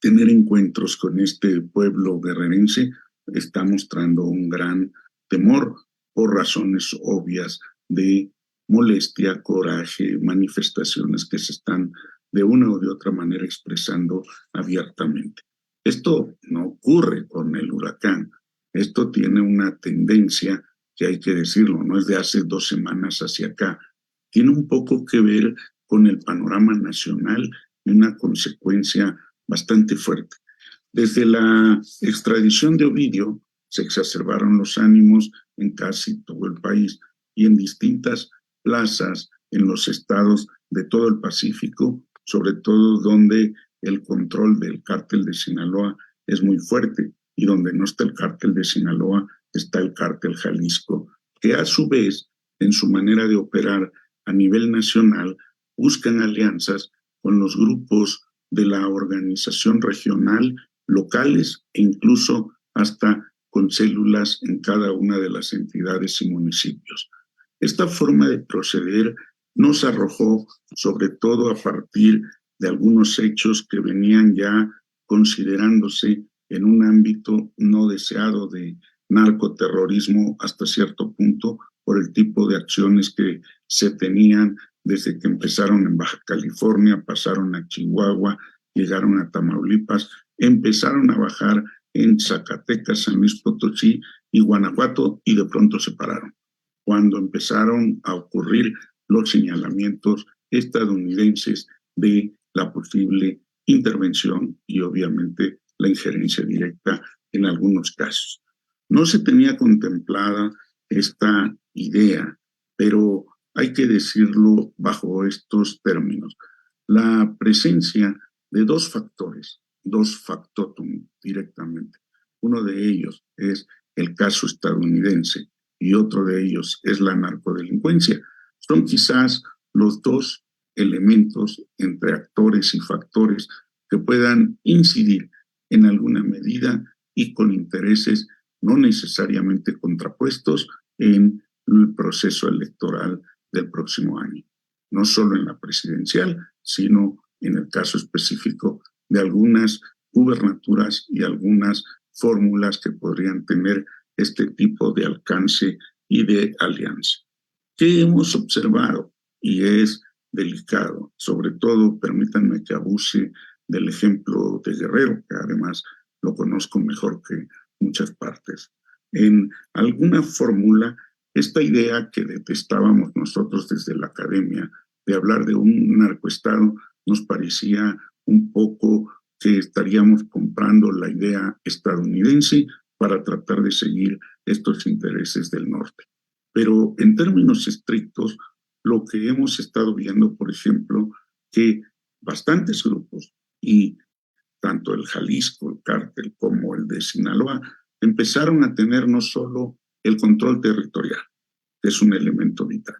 tener encuentros con este pueblo guerrerense está mostrando un gran temor por razones obvias de molestia, coraje, manifestaciones que se están de una o de otra manera expresando abiertamente. Esto no ocurre con el huracán, esto tiene una tendencia que hay que decirlo, no es de hace 2 semanas hacia acá, tiene un poco que ver con el panorama nacional y una consecuencia bastante fuerte. Desde la extradición de Ovidio se exacerbaron los ánimos en casi todo el país y en distintas plazas en los estados de todo el Pacífico, sobre todo donde el control del cártel de Sinaloa es muy fuerte y donde no está el cártel de Sinaloa está el cártel Jalisco, que a su vez, en su manera de operar a nivel nacional, buscan alianzas con los grupos de la organización regional, locales e incluso hasta con células en cada una de las entidades y municipios. Esta forma de proceder nos arrojó, sobre todo a partir de algunos hechos que venían ya considerándose en un ámbito no deseado de narcoterrorismo hasta cierto punto por el tipo de acciones que se tenían desde que empezaron en Baja California, pasaron a Chihuahua, llegaron a Tamaulipas, empezaron a bajar en Zacatecas, San Luis Potosí y Guanajuato y de pronto se pararon. Cuando empezaron a ocurrir los señalamientos estadounidenses de la posible intervención y obviamente la injerencia directa en algunos casos. No se tenía contemplada esta idea, pero hay que decirlo bajo estos términos. La presencia de dos factores, dos factotum directamente. Uno de ellos es el caso estadounidense y otro de ellos es la narcodelincuencia. Son quizás los dos elementos entre actores y factores que puedan incidir en alguna medida y con intereses no necesariamente contrapuestos en el proceso electoral del próximo año. No solo en la presidencial, sino en el caso específico de algunas gubernaturas y algunas fórmulas que podrían tener este tipo de alcance y de alianza. ¿Qué hemos observado? Y es delicado, sobre todo, permítanme que abuse del ejemplo de Guerrero, que además lo conozco mejor que muchas partes. En alguna fórmula, esta idea que detestábamos nosotros desde la academia de hablar de un narcoestado nos parecía un poco que estaríamos comprando la idea estadounidense para tratar de seguir estos intereses del norte. Pero en términos estrictos, lo que hemos estado viendo, por ejemplo, que bastantes grupos, y tanto el Jalisco, el cártel, como el de Sinaloa, empezaron a tener no solo el control territorial, que es un elemento vital,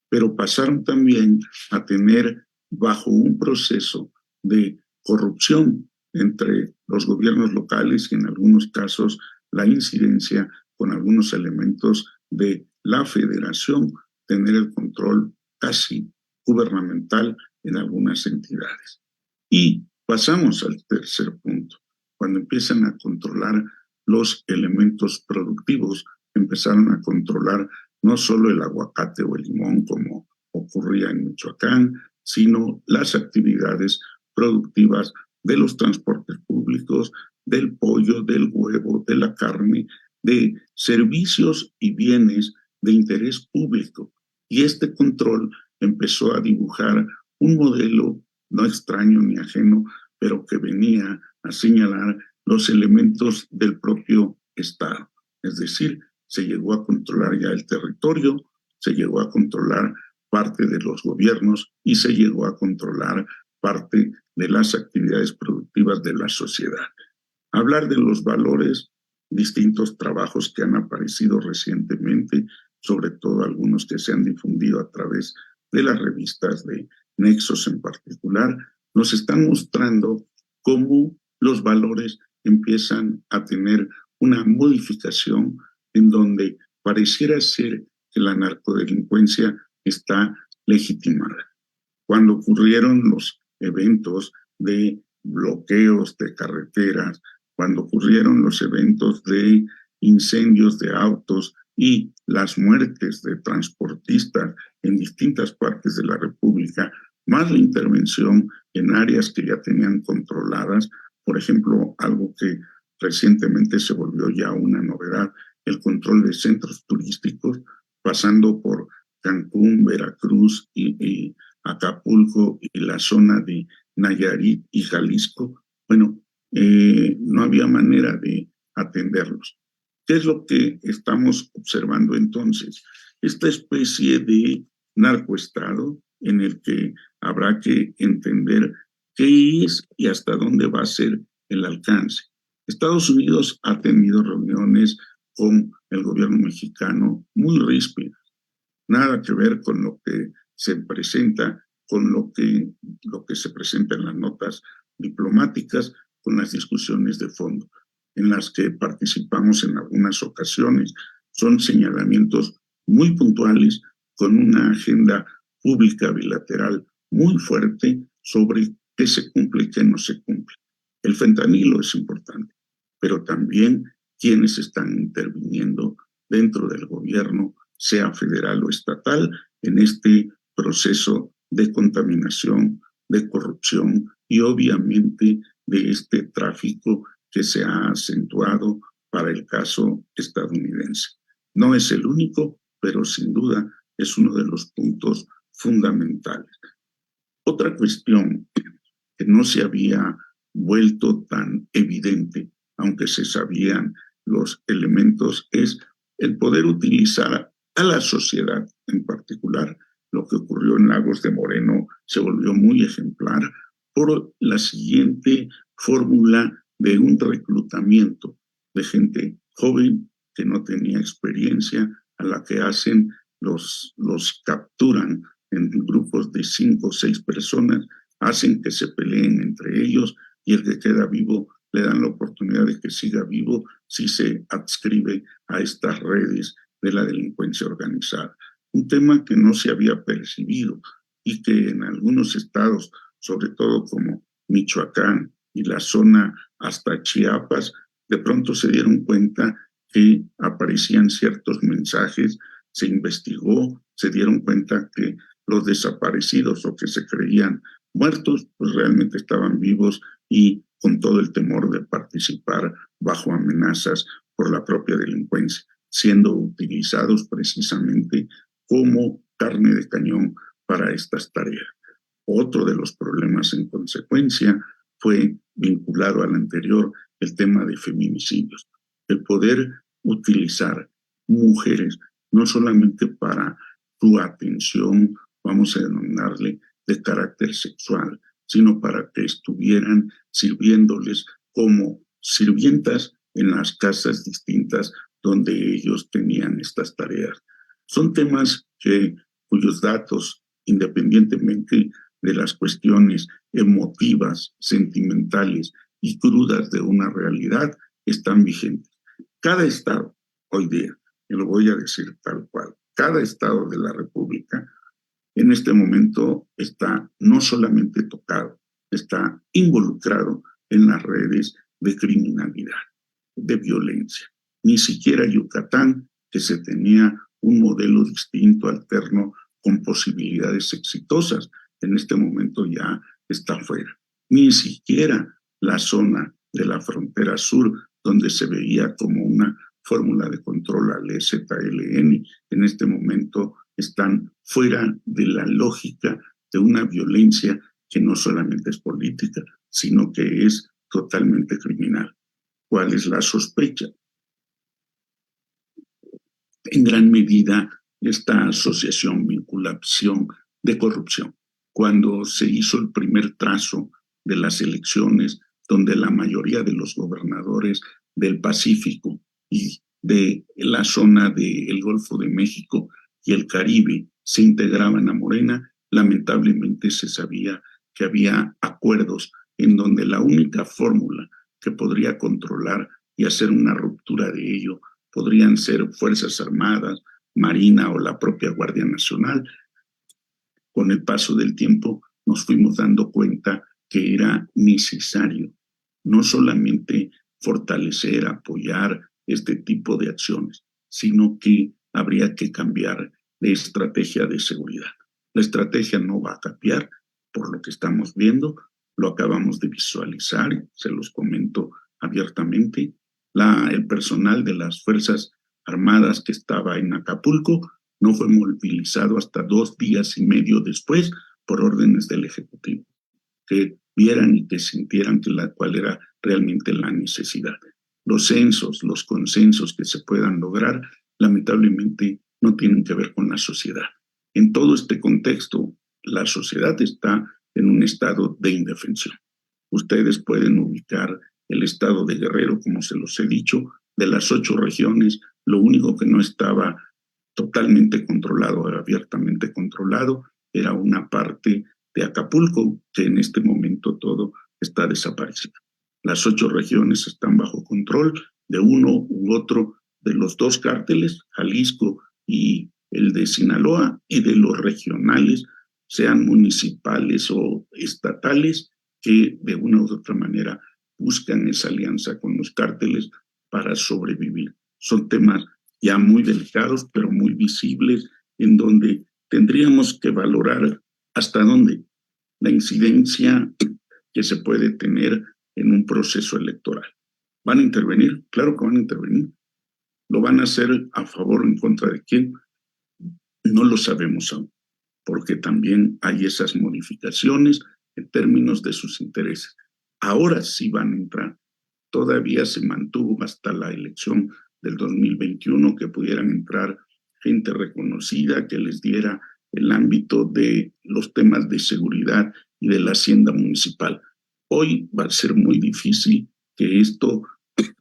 pero pasaron también a tener bajo un proceso de corrupción entre los gobiernos locales y en algunos casos la incidencia con algunos elementos de la federación, tener el control casi gubernamental en algunas entidades. Y pasamos al tercer punto, cuando empiezan a controlar los elementos productivos, empezaron a controlar no solo el aguacate o el limón como ocurría en Michoacán, sino las actividades productivas de los transportes públicos, del pollo, del huevo, de la carne, de servicios y bienes de interés público. Y este control empezó a dibujar un modelo no extraño ni ajeno, pero que venía a señalar los elementos del propio Estado. Es decir, se llegó a controlar ya el territorio, se llegó a controlar parte de los gobiernos y se llegó a controlar parte de las actividades productivas de la sociedad. Hablar de los valores, distintos trabajos que han aparecido recientemente, sobre todo algunos que se han difundido a través de las revistas de Nexos en particular, nos están mostrando cómo los valores empiezan a tener una modificación en donde pareciera ser que la narcodelincuencia está legitimada. Cuando ocurrieron los eventos de bloqueos de carreteras, cuando ocurrieron los eventos de incendios de autos y las muertes de transportistas en distintas partes de la República, más la intervención en áreas que ya tenían controladas, por ejemplo, algo que recientemente se volvió ya una novedad, el control de centros turísticos, pasando por Cancún, Veracruz y Acapulco y la zona de Nayarit y Jalisco. Bueno, no había manera de atenderlos. ¿Qué es lo que estamos observando entonces? Esta especie de narcoestado en el que habrá que entender qué es y hasta dónde va a ser el alcance. Estados Unidos ha tenido reuniones con el gobierno mexicano muy ríspidas, nada que ver con lo que se presenta, con lo que se presenta en las notas diplomáticas, con las discusiones de fondo, en las que participamos en algunas ocasiones. Son señalamientos muy puntuales con una agenda pública bilateral muy fuerte sobre qué se cumple y qué no se cumple. El fentanilo es importante, pero también quienes están interviniendo dentro del gobierno, sea federal o estatal, en este proceso de contaminación, de corrupción y obviamente de este tráfico que se ha acentuado para el caso estadounidense. No es el único, pero sin duda es uno de los puntos fundamentales. Otra cuestión que no se había vuelto tan evidente, aunque se sabían los elementos, es el poder utilizar a la sociedad en particular. Lo que ocurrió en Lagos de Moreno se volvió muy ejemplar por la siguiente fórmula de un reclutamiento de gente joven que no tenía experiencia, a la que hacen los capturan en grupos de 5 o 6 personas, hacen que se peleen entre ellos y el que queda vivo le dan la oportunidad de que siga vivo si se adscribe a estas redes de la delincuencia organizada. Un tema que no se había percibido y que en algunos estados, sobre todo como Michoacán y la zona hasta Chiapas, de pronto se dieron cuenta que aparecían ciertos mensajes, se investigó, se dieron cuenta que los desaparecidos o que se creían muertos, pues realmente estaban vivos y con todo el temor de participar bajo amenazas por la propia delincuencia, siendo utilizados precisamente como carne de cañón para estas tareas. Otro de los problemas en consecuencia fue vinculado al anterior, el tema de feminicidios. El poder utilizar mujeres no solamente para su atención, vamos a denominarle, de carácter sexual, sino para que estuvieran sirviéndoles como sirvientas en las casas distintas donde ellos tenían estas tareas. Son temas cuyos datos, independientemente de las cuestiones emotivas, sentimentales y crudas de una realidad, están vigentes. Cada estado, hoy día, y lo voy a decir tal cual, cada estado de la República en este momento está no solamente tocado, está involucrado en las redes de criminalidad, de violencia. Ni siquiera Yucatán, que se tenía un modelo distinto, alterno, con posibilidades exitosas, en este momento ya está fuera. Ni siquiera la zona de la frontera sur, donde se veía como una fórmula de control al EZLN, en este momento están fuera de la lógica de una violencia que no solamente es política, sino que es totalmente criminal. ¿Cuál es la sospecha? En gran medida, esta asociación, vinculación de corrupción. Cuando se hizo el primer trazo de las elecciones, donde la mayoría de los gobernadores del Pacífico y de la zona del Golfo de México y el Caribe se integraban a Morena, lamentablemente se sabía que había acuerdos en donde la única fórmula que podría controlar y hacer una ruptura de ello podrían ser Fuerzas Armadas, Marina o la propia Guardia Nacional. Con el paso del tiempo nos fuimos dando cuenta que era necesario no solamente fortalecer, apoyar este tipo de acciones, sino que habría que cambiar de estrategia de seguridad. La estrategia no va a cambiar por lo que estamos viendo, lo acabamos de visualizar, se los comento abiertamente. El personal de las Fuerzas Armadas que estaba en Acapulco no fue movilizado hasta 2 días y medio después por órdenes del Ejecutivo, que vieran y que sintieran cuál era realmente la necesidad. Los censos, los consensos que se puedan lograr, lamentablemente no tienen que ver con la sociedad. En todo este contexto, la sociedad está en un estado de indefensión. Ustedes pueden ubicar el estado de Guerrero, como se los he dicho, de las 8 regiones, lo único que no estaba totalmente controlado, abiertamente controlado, era una parte de Acapulco, que en este momento todo está desaparecido. Las 8 regiones están bajo control de uno u otro de los 2 cárteles, Jalisco y el de Sinaloa, y de los regionales, sean municipales o estatales, que de una u otra manera buscan esa alianza con los cárteles para sobrevivir. Son temas ya muy delicados, pero muy visibles, en donde tendríamos que valorar hasta dónde la incidencia que se puede tener en un proceso electoral. ¿Van a intervenir? Claro que van a intervenir. ¿Lo van a hacer a favor o en contra de quién? No lo sabemos aún, porque también hay esas modificaciones en términos de sus intereses. Ahora sí van a entrar. Todavía se mantuvo hasta la elección del 2021 que pudieran entrar gente reconocida que les diera el ámbito de los temas de seguridad y de la hacienda municipal. Hoy va a ser muy difícil que esto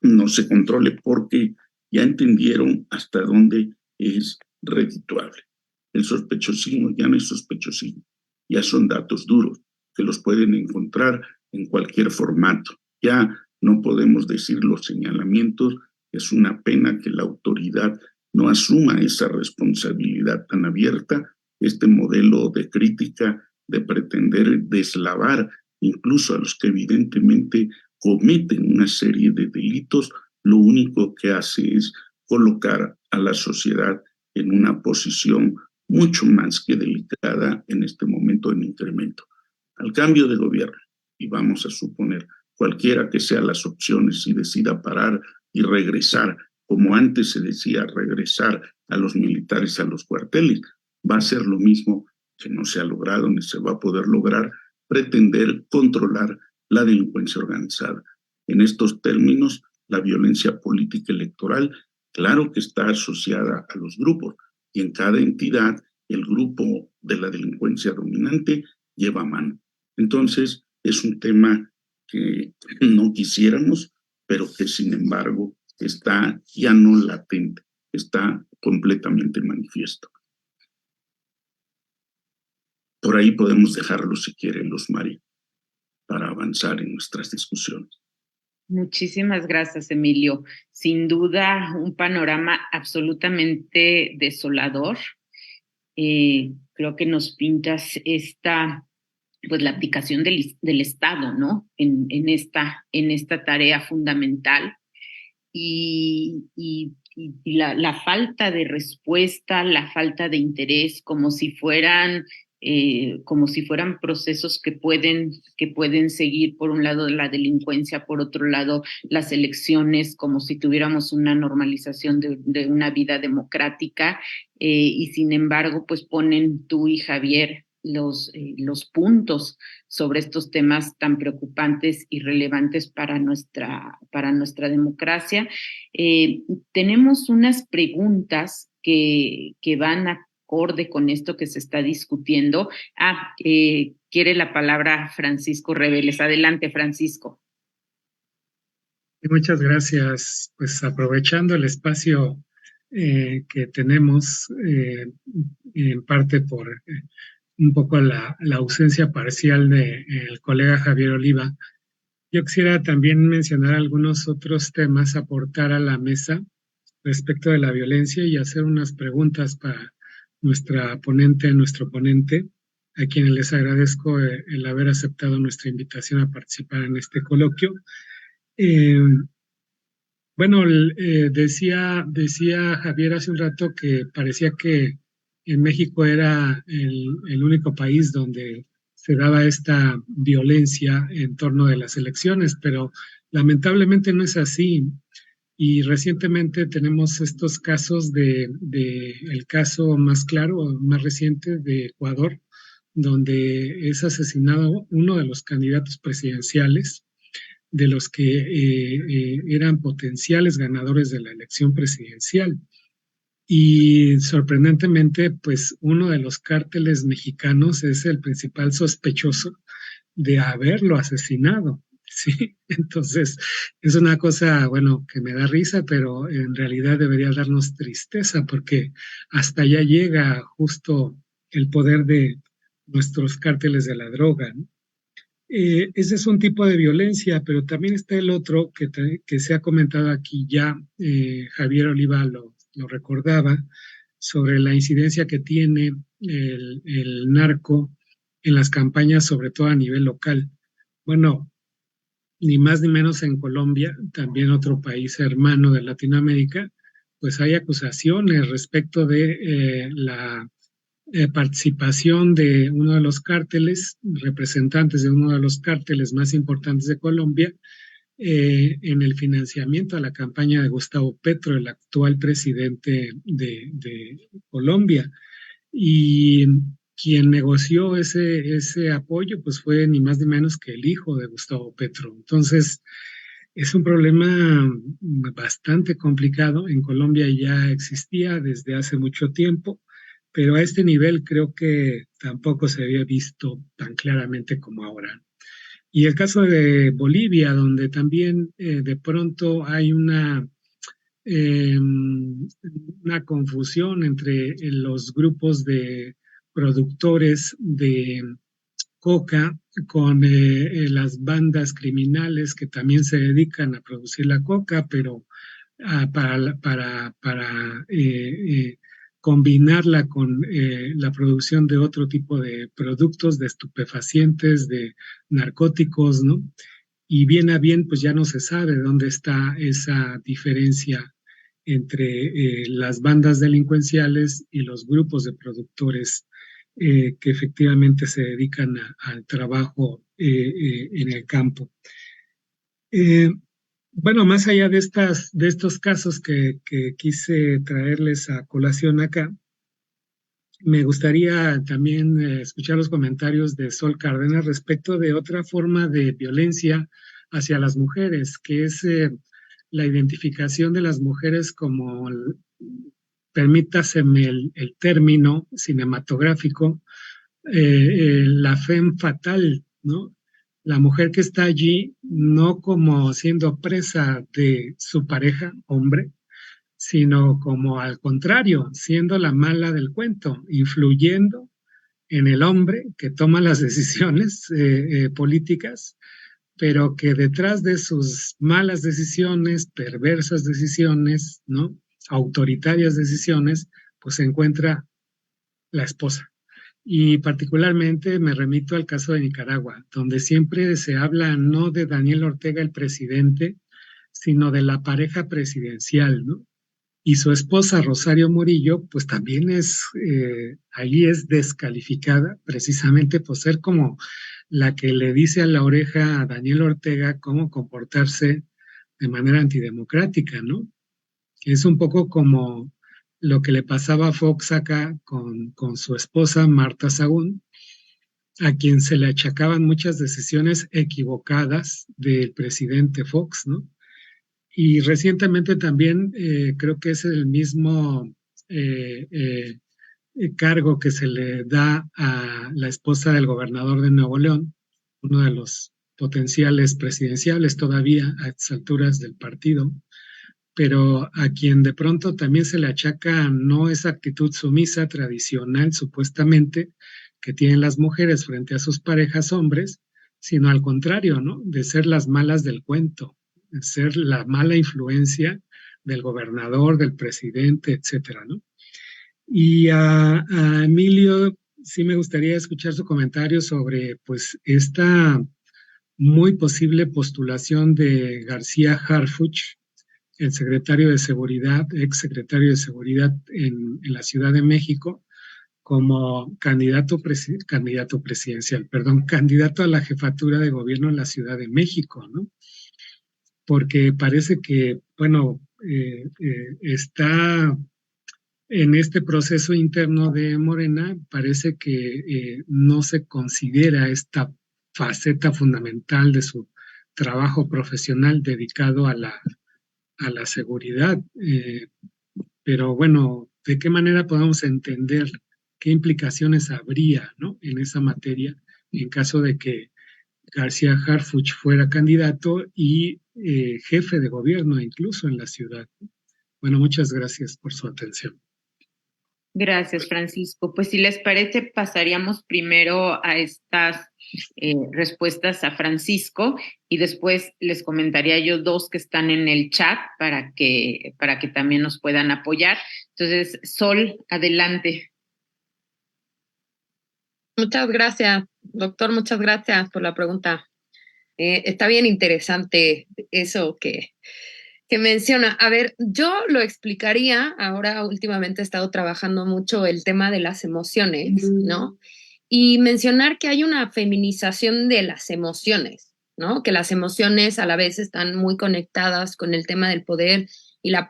no se controle porque ya entendieron hasta dónde es redituable. El sospechosismo ya no es sospechosismo, ya son datos duros que los pueden encontrar en cualquier formato. Ya no podemos decir los señalamientos. Es una pena que la autoridad no asuma esa responsabilidad tan abierta, este modelo de crítica, de pretender deslavar incluso a los que evidentemente cometen una serie de delitos. Lo único que hace es colocar a la sociedad en una posición mucho más que delicada en este momento en incremento. Al cambio de gobierno, y vamos a suponer cualquiera que sean las opciones y decida parar y regresar, como antes se decía, regresar a los militares a los cuarteles, va a ser lo mismo que no se ha logrado ni se va a poder lograr, pretender controlar la delincuencia organizada. En estos términos, la violencia política electoral, claro que está asociada a los grupos, y en cada entidad el grupo de la delincuencia dominante lleva mano. Entonces, es un tema que no quisiéramos, pero que sin embargo está ya no latente, está completamente manifiesto. Por ahí podemos dejarlo si quieren, Luz María, para avanzar en nuestras discusiones. Muchísimas gracias, Emilio. Sin duda, un panorama absolutamente desolador. Creo que nos pintas pues la aplicación del Estado, ¿no? En esta tarea fundamental y la falta de respuesta, la falta de interés, como si fueran procesos que pueden seguir, por un lado la delincuencia, por otro lado las elecciones, como si tuviéramos una normalización de una vida democrática, y sin embargo pues ponen tú y Javier los puntos sobre estos temas tan preocupantes y relevantes para nuestra democracia. Tenemos unas preguntas que van acorde con esto que se está discutiendo. Quiere la palabra Francisco Reveles. Adelante, Francisco. Muchas gracias. Pues aprovechando el espacio que tenemos, en parte por un poco la ausencia parcial del colega Javier Oliva, yo quisiera también mencionar algunos otros temas, aportar a la mesa respecto de la violencia y hacer unas preguntas para nuestro ponente, a quienes les agradezco el haber aceptado nuestra invitación a participar en este coloquio. Bueno, decía Javier hace un rato que parecía que en México era el único país donde se daba esta violencia en torno de las elecciones, pero lamentablemente no es así. Y recientemente tenemos estos casos el caso más claro, más reciente de Ecuador, donde es asesinado uno de los candidatos presidenciales, de los que eran potenciales ganadores de la elección presidencial. Y sorprendentemente, pues uno de los cárteles mexicanos es el principal sospechoso de haberlo asesinado. Sí, entonces es una cosa, bueno, que me da risa, pero en realidad debería darnos tristeza porque hasta allá llega justo el poder de nuestros cárteles de la droga, ¿no? Ese es un tipo de violencia, pero también está el otro que se ha comentado aquí ya, Javier Oliva lo recordaba, sobre la incidencia que tiene el narco en las campañas, sobre todo a nivel local. Bueno, ni más ni menos en Colombia, también otro país hermano de Latinoamérica, pues hay acusaciones respecto de la participación de uno de los cárteles, representantes de uno de los cárteles más importantes de Colombia, en el financiamiento a la campaña de Gustavo Petro, el actual presidente de Colombia. Y quien negoció ese apoyo, pues fue ni más ni menos que el hijo de Gustavo Petro. Entonces, es un problema bastante complicado. En Colombia ya existía desde hace mucho tiempo. pero a este nivel creo que tampoco se había visto tan claramente como ahora. Y el caso de Bolivia, donde también de pronto hay una confusión entre los grupos de productores de coca con las bandas criminales que también se dedican a producir la coca, pero para combinarla con la producción de otro tipo de productos, de estupefacientes, de narcóticos, ¿no? Y bien a bien, pues ya no se sabe dónde está esa diferencia entre las bandas delincuenciales y los grupos de productores que efectivamente se dedican al trabajo en el campo. Bueno, más allá de estos casos que quise traerles a colación acá, me gustaría también escuchar los comentarios de Sol Cárdenas respecto de otra forma de violencia hacia las mujeres, que es la identificación de las mujeres como, permítaseme el término cinematográfico, la femme fatale, ¿no? La mujer que está allí no como siendo presa de su pareja, hombre, sino como al contrario, siendo la mala del cuento, influyendo en el hombre que toma las decisiones políticas, pero que detrás de sus malas decisiones, perversas decisiones, ¿no? Autoritarias decisiones, pues se encuentra la esposa. Y particularmente me remito al caso de Nicaragua, donde siempre se habla no de Daniel Ortega, el presidente, sino de la pareja presidencial, ¿no? Y su esposa, Rosario Murillo, pues también ahí es descalificada precisamente por ser como la que le dice a la oreja a Daniel Ortega cómo comportarse de manera antidemocrática, ¿no? Es un poco como lo que le pasaba a Fox acá con su esposa, Marta Sagún, a quien se le achacaban muchas decisiones equivocadas del presidente Fox, ¿no? Y recientemente también creo que es el mismo eh, eh, cargo que se le da a la esposa del gobernador de Nuevo León, uno de los potenciales presidenciales todavía a estas alturas del partido, pero a quien de pronto también se le achaca no esa actitud sumisa tradicional supuestamente que tienen las mujeres frente a sus parejas hombres, sino al contrario, ¿no? De ser las malas del cuento, de ser la mala influencia del gobernador, del presidente, etcétera, ¿no? Y a Emilio sí me gustaría escuchar su comentario sobre pues esta muy posible postulación de García Harfuch, el secretario de Seguridad, ex secretario de Seguridad en la Ciudad de México, como candidato presidencial, perdón, candidato a la jefatura de gobierno en la Ciudad de México, ¿no? Porque parece que, bueno, está en este proceso interno de Morena, parece que no se considera esta faceta fundamental de su trabajo profesional dedicado a la seguridad. Pero bueno, ¿de qué manera podemos entender qué implicaciones habría, ¿no? En esa materia en caso de que García Harfuch fuera candidato y jefe de gobierno incluso en la ciudad? Bueno, muchas gracias por su atención. Gracias, Francisco. Pues si les parece, pasaríamos primero a estas respuestas a Francisco y después les comentaría yo dos que están en el chat para que también nos puedan apoyar. Entonces, Sol, adelante. Muchas gracias, doctor, muchas gracias por la pregunta. Está bien interesante eso que menciona. A ver, yo lo explicaría, ahora últimamente he estado trabajando mucho el tema de las emociones, ¿no? Y mencionar que hay una feminización de las emociones, ¿no? Que las emociones a la vez están muy conectadas con el tema del poder y la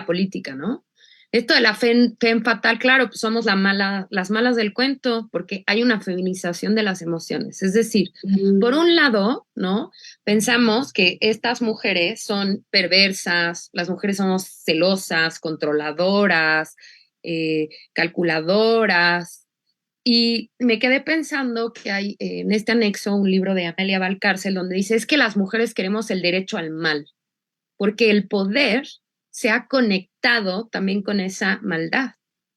política, ¿no? Esto de la femme fatal, claro, pues somos las malas del cuento, porque hay una feminización de las emociones. Es decir, por un lado, ¿no? Pensamos que estas mujeres son perversas, las mujeres somos celosas, controladoras, calculadoras. Y me quedé pensando que hay en este anexo un libro de Amelia Valcárcel donde dice, es que las mujeres queremos el derecho al mal, porque el poder se ha conectado también con esa maldad.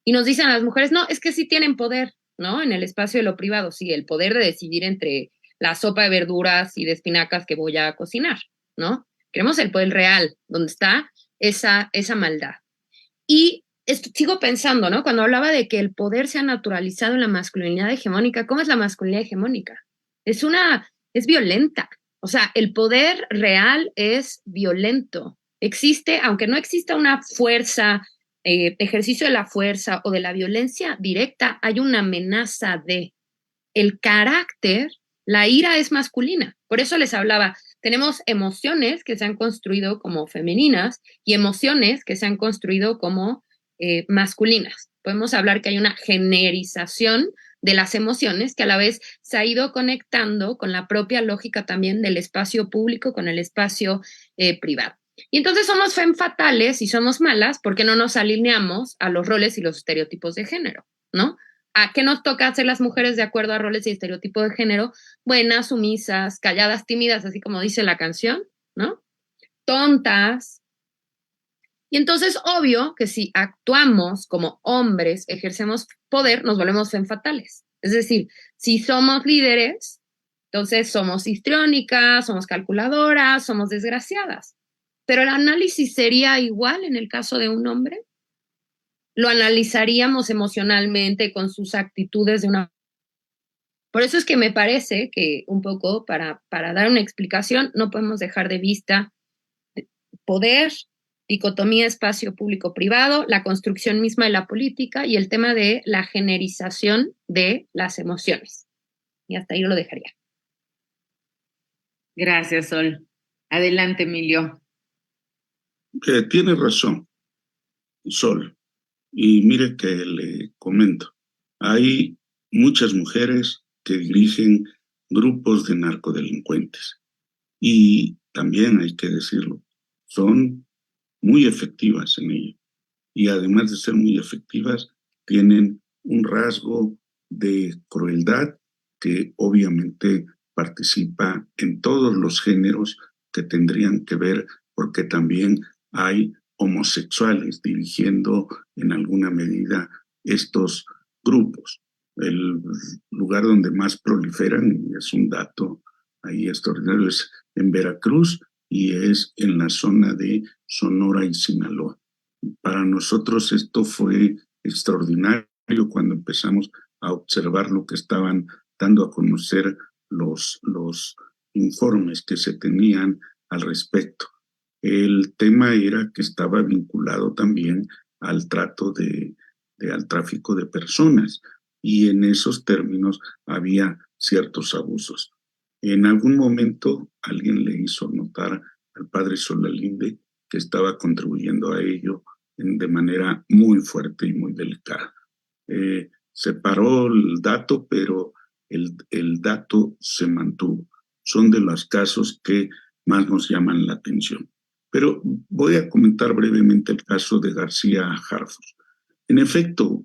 Y nos dicen a las mujeres, no, es que sí tienen poder, ¿no? En el espacio de lo privado, sí, el poder de decidir entre la sopa de verduras y de espinacas que voy a cocinar, ¿no? Queremos el poder real, donde está esa maldad. Y sigo pensando, ¿no? Cuando hablaba de que el poder se ha naturalizado en la masculinidad hegemónica, ¿cómo es la masculinidad hegemónica? Es violenta. O sea, el poder real es violento. Existe, aunque no exista una fuerza, ejercicio de la fuerza o de la violencia directa, hay una amenaza de el carácter, la ira es masculina. Por eso les hablaba, tenemos emociones que se han construido como femeninas y emociones que se han construido como masculinas. Podemos hablar que hay una generización de las emociones que a la vez se ha ido conectando con la propia lógica también del espacio público con el espacio privado. Y entonces somos femme fatales y somos malas porque no nos alineamos a los roles y los estereotipos de género, ¿no? ¿A qué nos toca hacer las mujeres de acuerdo a roles y estereotipos de género? Buenas, sumisas, calladas, tímidas, así como dice la canción, ¿no? Tontas. Y entonces, obvio que si actuamos como hombres, ejercemos poder, nos volvemos femme fatales. Es decir, si somos líderes, entonces somos histriónicas, somos calculadoras, somos desgraciadas. Pero el análisis sería igual en el caso de un hombre. Lo analizaríamos emocionalmente con sus actitudes de una... Por eso es que me parece que un poco para dar una explicación no podemos dejar de vista poder, dicotomía espacio público-privado, la construcción misma de la política y el tema de la generización de las emociones. Y hasta ahí lo dejaría. Gracias, Sol. Adelante, Emilio. Tiene razón, Sol. Y mire que le comento, hay muchas mujeres que dirigen grupos de narcodelincuentes y también hay que decirlo, son muy efectivas en ello. Y además de ser muy efectivas, tienen un rasgo de crueldad que obviamente participa en todos los géneros que tendrían que ver, porque también hay homosexuales dirigiendo en alguna medida estos grupos. El lugar donde más proliferan, y es un dato ahí extraordinario, es en Veracruz y es en la zona de Sonora y Sinaloa. Para nosotros esto fue extraordinario cuando empezamos a observar lo que estaban dando a conocer los informes que se tenían al respecto. El tema era que estaba vinculado también al al tráfico de personas, y en esos términos había ciertos abusos. En algún momento alguien le hizo notar al padre Solalinde que estaba contribuyendo a ello de manera muy fuerte y muy delicada. Se paró el dato, pero el dato se mantuvo. Son de los casos que más nos llaman la atención. Pero voy a comentar brevemente el caso de García Harfuch. En efecto,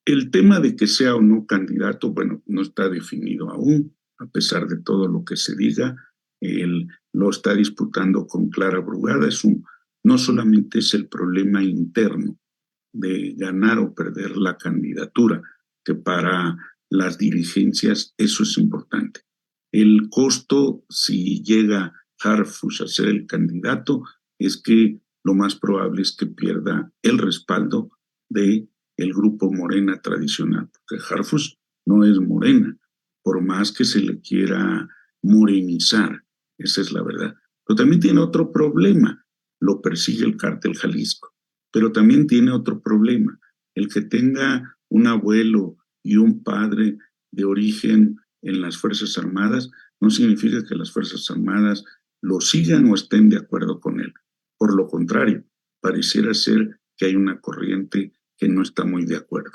el tema de que sea o no candidato, bueno, no está definido aún, a pesar de todo lo que se diga. Él lo está disputando con Clara Brugada. No solamente es el problema interno de ganar o perder la candidatura, que para las dirigencias eso es importante. El costo, si llega Harfuch a ser el candidato, es que lo más probable es que pierda el respaldo de el grupo Morena tradicional, porque Harfuch no es Morena, por más que se le quiera morenizar, esa es la verdad. Pero también tiene otro problema, lo persigue el Cártel Jalisco, pero también tiene otro problema, el que tenga un abuelo y un padre de origen en las Fuerzas Armadas no significa que las Fuerzas Armadas lo sigan o estén de acuerdo con él. Por lo contrario, pareciera ser que hay una corriente que no está muy de acuerdo.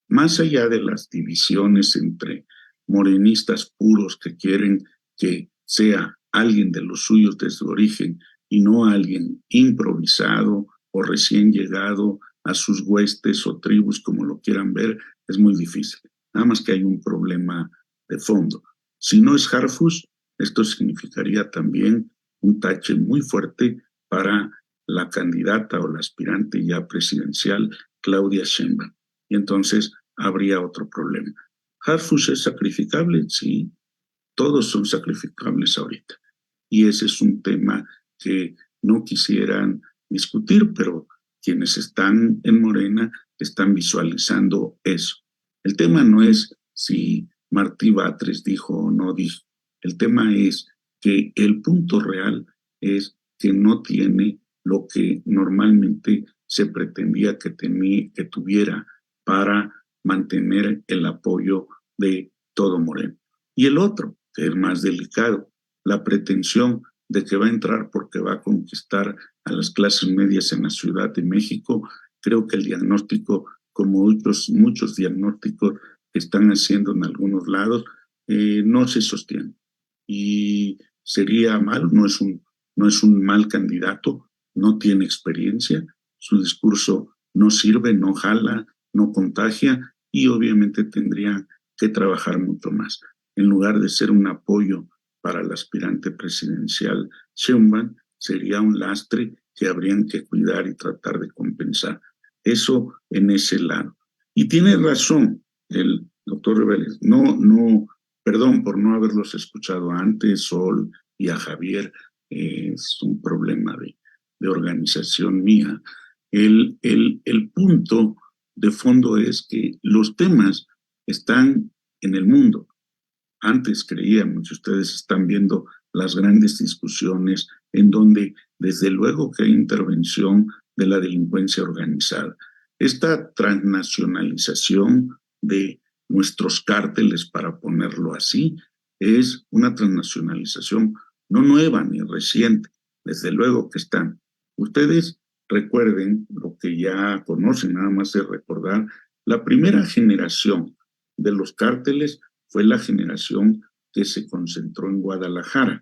Más allá de las divisiones entre morenistas puros que quieren que sea alguien de los suyos desde origen y no alguien improvisado o recién llegado a sus huestes o tribus, como lo quieran ver, es muy difícil. Nada más que hay un problema de fondo. Si no es Harfush, esto significaría también un tache muy fuerte para la candidata o la aspirante ya presidencial, Claudia Sheinbaum. Y entonces habría otro problema. ¿Harfush es sacrificable? Sí, todos son sacrificables ahorita. Y ese es un tema que no quisieran discutir, pero quienes están en Morena están visualizando eso. El tema no es si Martí Batres dijo o no dijo. El tema es que el punto real es que no tiene lo que normalmente se pretendía que tuviera para mantener el apoyo de todo Moreno. Y el otro, que es más delicado, la pretensión de que va a entrar porque va a conquistar a las clases medias en la Ciudad de México. Creo que el diagnóstico, como muchos diagnósticos que están haciendo en algunos lados, no se sostiene. Y sería mal, no es un mal candidato, no tiene experiencia, su discurso no sirve, no jala, no contagia, y obviamente tendría que trabajar mucho más. En lugar de ser un apoyo para el aspirante presidencial Sheinbaum, sería un lastre que habrían que cuidar y tratar de compensar. Eso en ese lado. Y tiene razón el doctor Reveles. Perdón por no haberlos escuchado antes, Sol y a Javier, es un problema de organización mía. El punto de fondo es que los temas están en el mundo. Antes creíamos, ustedes están viendo las grandes discusiones en donde desde luego que hay intervención de la delincuencia organizada. Esta transnacionalización de nuestros cárteles, para ponerlo así, es una transnacionalización no nueva ni reciente, desde luego que están. Ustedes recuerden lo que ya conocen, nada más de recordar, la primera generación de los cárteles fue la generación que se concentró en Guadalajara,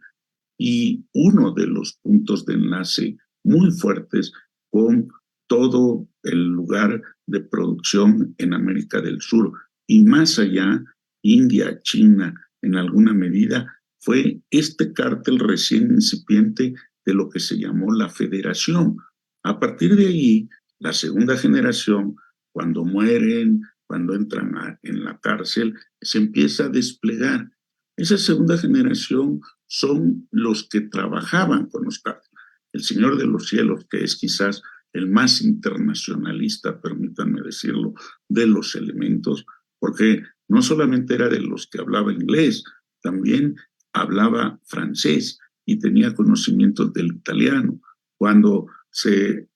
y uno de los puntos de enlace muy fuertes con todo el lugar de producción en América del Sur y más allá, India, China, en alguna medida, fue este cártel recién incipiente de lo que se llamó la Federación. A partir de ahí, la segunda generación, cuando mueren, cuando entran en la cárcel, se empieza a desplegar. Esa segunda generación son los que trabajaban con los cárteles. El Señor de los Cielos, que es quizás el más internacionalista, permítanme decirlo, de los elementos, porque no solamente era de los que hablaba inglés, también hablaba francés y tenía conocimientos del italiano. Cuando se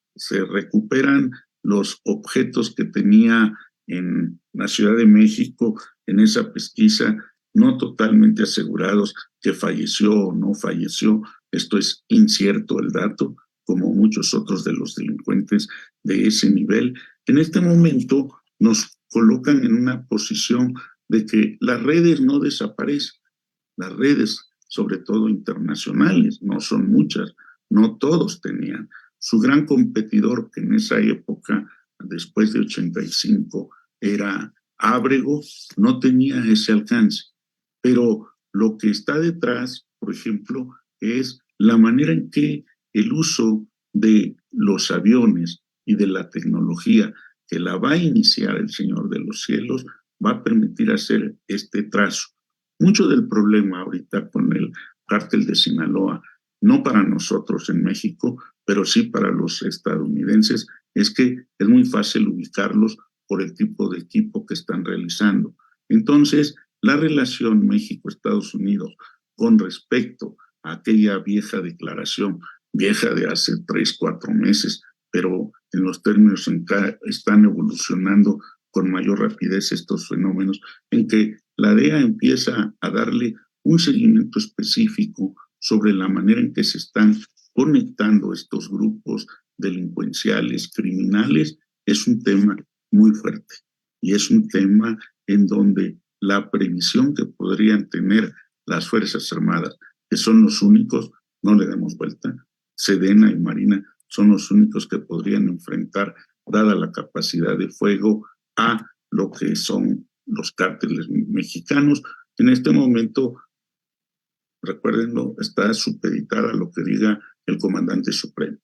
recuperan los objetos que tenía en la Ciudad de México, en esa pesquisa, no totalmente asegurados que falleció o no falleció, esto es incierto el dato, como muchos otros de los delincuentes de ese nivel. En este momento nos colocan en una posición de que las redes no desaparecen, las redes, sobre todo internacionales, no son muchas, no todos tenían. Su gran competidor, que en esa época, después de 85, era Ábrego, no tenía ese alcance. Pero lo que está detrás, por ejemplo, es la manera en que el uso de los aviones y de la tecnología que la va a iniciar el Señor de los Cielos va a permitir hacer este trazo. Mucho del problema ahorita con el cártel de Sinaloa, no para nosotros en México, pero sí para los estadounidenses, es que es muy fácil ubicarlos por el tipo de equipo que están realizando. Entonces, la relación México-Estados Unidos con respecto a aquella vieja declaración, vieja de hace 3, 4 meses, pero en los términos en que están evolucionando con mayor rapidez estos fenómenos, en que la DEA empieza a darle un seguimiento específico sobre la manera en que se están conectando estos grupos delincuenciales, criminales, es un tema muy fuerte. Y es un tema en donde la previsión que podrían tener las Fuerzas Armadas, que son los únicos, no le demos vuelta, Sedena y Marina son los únicos que podrían enfrentar, dada la capacidad de fuego, a lo que son los cárteles mexicanos. En este momento, recuérdenlo, está supeditada a lo que diga el comandante supremo.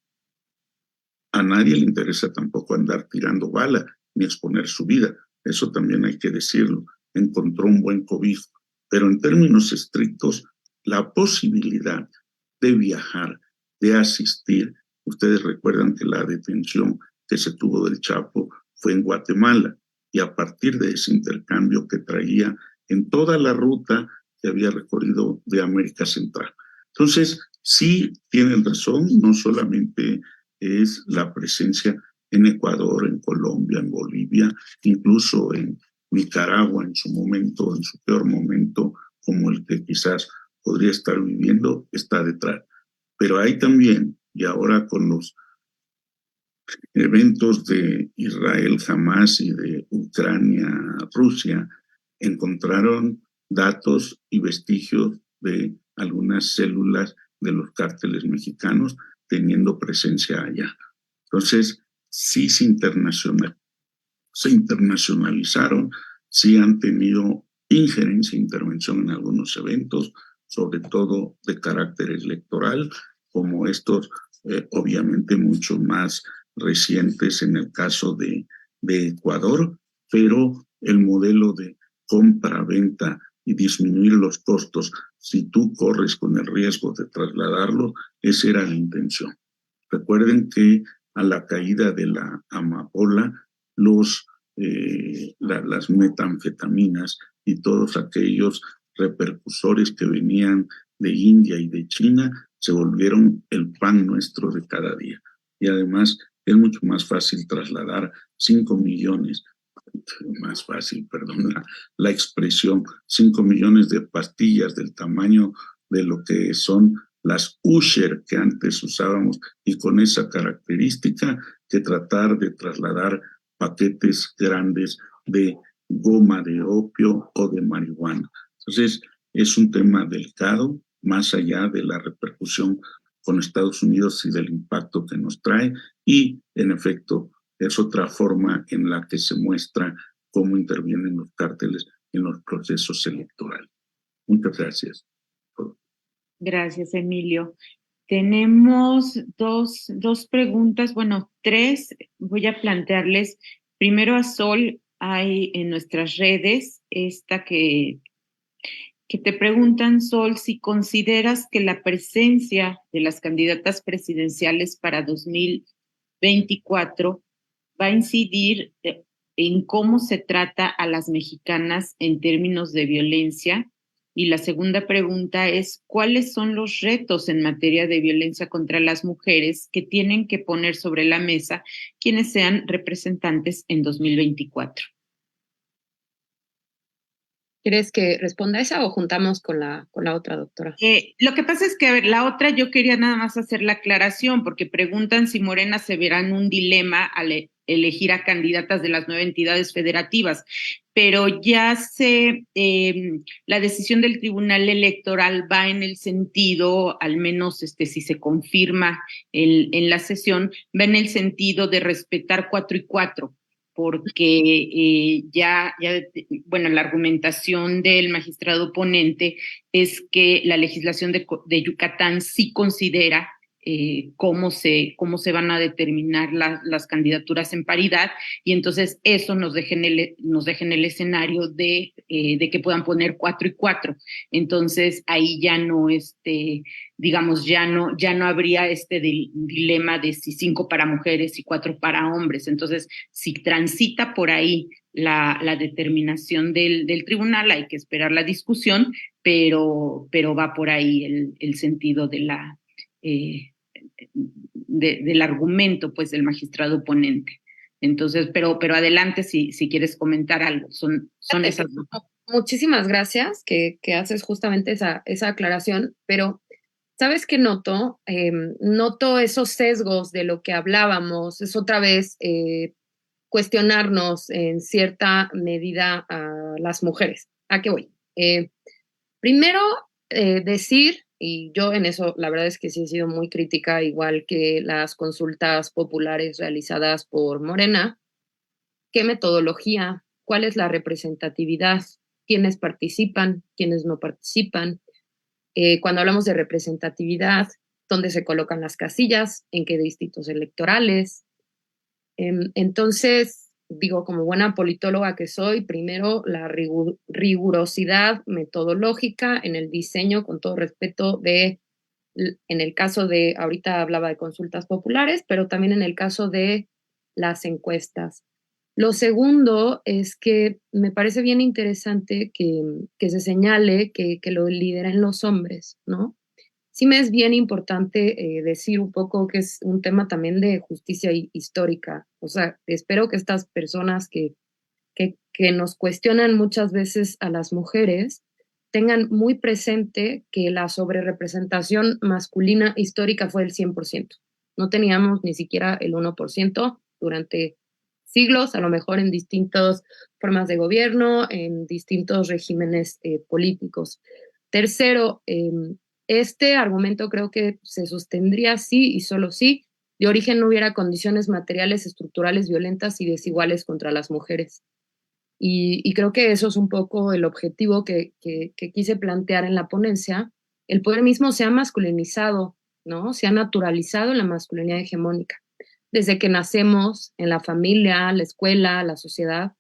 A nadie le interesa tampoco andar tirando bala ni exponer su vida. Eso también hay que decirlo. Encontró un buen cobijo. Pero en términos estrictos, la posibilidad de viajar, de asistir, ustedes recuerdan que la detención que se tuvo del Chapo fue en Guatemala, y a partir de ese intercambio que traía en toda la ruta que había recorrido de América Central. Entonces, sí tienen razón, no solamente es la presencia en Ecuador, en Colombia, en Bolivia, incluso en Nicaragua en su momento, en su peor momento, como el que quizás podría estar viviendo, está detrás. Pero hay también, y ahora con los eventos de Israel, Hamas y de Ucrania, Rusia, encontraron datos y vestigios de algunas células de los cárteles mexicanos teniendo presencia allá. Entonces, sí se internacionalizaron, sí han tenido injerencia e intervención en algunos eventos, sobre todo de carácter electoral, como estos obviamente mucho más recientes en el caso de Ecuador, pero el modelo de compra-venta y disminuir los costos si tú corres con el riesgo de trasladarlo, esa era la intención. Recuerden que a la caída de la amapola, las metanfetaminas y todos aquellos repercusores que venían de India y de China se volvieron el pan nuestro de cada día. Y además es mucho más fácil trasladar 5 millones, más fácil, perdón la expresión, 5 millones de pastillas del tamaño de lo que son las Usher que antes usábamos y con esa característica que tratar de trasladar paquetes grandes de goma de opio o de marihuana. Entonces, es un tema delicado, más allá de la repercusión con Estados Unidos y del impacto que nos trae, y en efecto, es otra forma en la que se muestra cómo intervienen los cárteles en los procesos electorales. Muchas gracias. Gracias, Emilio. Tenemos dos preguntas, bueno, tres. Voy a plantearles. Primero a Sol, hay en nuestras redes esta que te preguntan, Sol, si consideras que la presencia de las candidatas presidenciales para 2024 va a incidir en cómo se trata a las mexicanas en términos de violencia. Y la segunda pregunta es, ¿cuáles son los retos en materia de violencia contra las mujeres que tienen que poner sobre la mesa quienes sean representantes en 2024? ¿Quieres que responda esa o juntamos con la otra, doctora? Lo que pasa es que, a ver, la otra yo quería nada más hacer la aclaración, porque preguntan si Morena se verá en un dilema al elegir a candidatas de las 9 entidades federativas, pero ya la decisión del Tribunal Electoral va en el sentido, al menos si se confirma en la sesión, va en el sentido de respetar 4 y 4. Porque bueno, la argumentación del magistrado ponente es que la legislación de Yucatán sí considera cómo se van a determinar las candidaturas en paridad, y entonces eso nos deja en el escenario de que puedan poner 4 y 4. Entonces ahí ya no digamos, ya no habría dilema de si 5 para mujeres y 4 para hombres. Entonces, si transita por ahí la determinación del tribunal, hay que esperar la discusión, pero va por ahí el sentido del argumento, pues, del magistrado ponente. Entonces, pero adelante si quieres comentar algo. Son esas dos. Muchísimas gracias que haces justamente esa aclaración, pero ¿sabes qué noto? Noto esos sesgos de lo que hablábamos, es otra vez cuestionarnos en cierta medida a las mujeres. ¿A qué voy? Primero, decir, y yo en eso la verdad es que sí he sido muy crítica, igual que las consultas populares realizadas por Morena, qué metodología, cuál es la representatividad, quiénes participan, quiénes no participan. Cuando hablamos de representatividad, dónde se colocan las casillas, en qué distritos electorales. Entonces, digo, como buena politóloga que soy, primero la rigurosidad metodológica en el diseño, con todo respeto en el caso de, ahorita hablaba de consultas populares, pero también en el caso de las encuestas. Lo segundo es que me parece bien interesante que se señale que lo lideren los hombres, ¿no? Sí me es bien importante decir un poco que es un tema también de justicia histórica. O sea, espero que estas personas que nos cuestionan muchas veces a las mujeres tengan muy presente que la sobrerepresentación masculina histórica fue del 100%. No teníamos ni siquiera el 1% durante siglos, a lo mejor en distintas formas de gobierno, en distintos regímenes políticos. Tercero, este argumento creo que se sostendría sí y solo sí de origen no hubiera condiciones materiales, estructurales, violentas y desiguales contra las mujeres. Y creo que eso es un poco el objetivo que quise plantear en la ponencia. El poder mismo se ha masculinizado, ¿no? Se ha naturalizado en la masculinidad hegemónica. Desde que nacemos, en la familia, la escuela, la sociedad,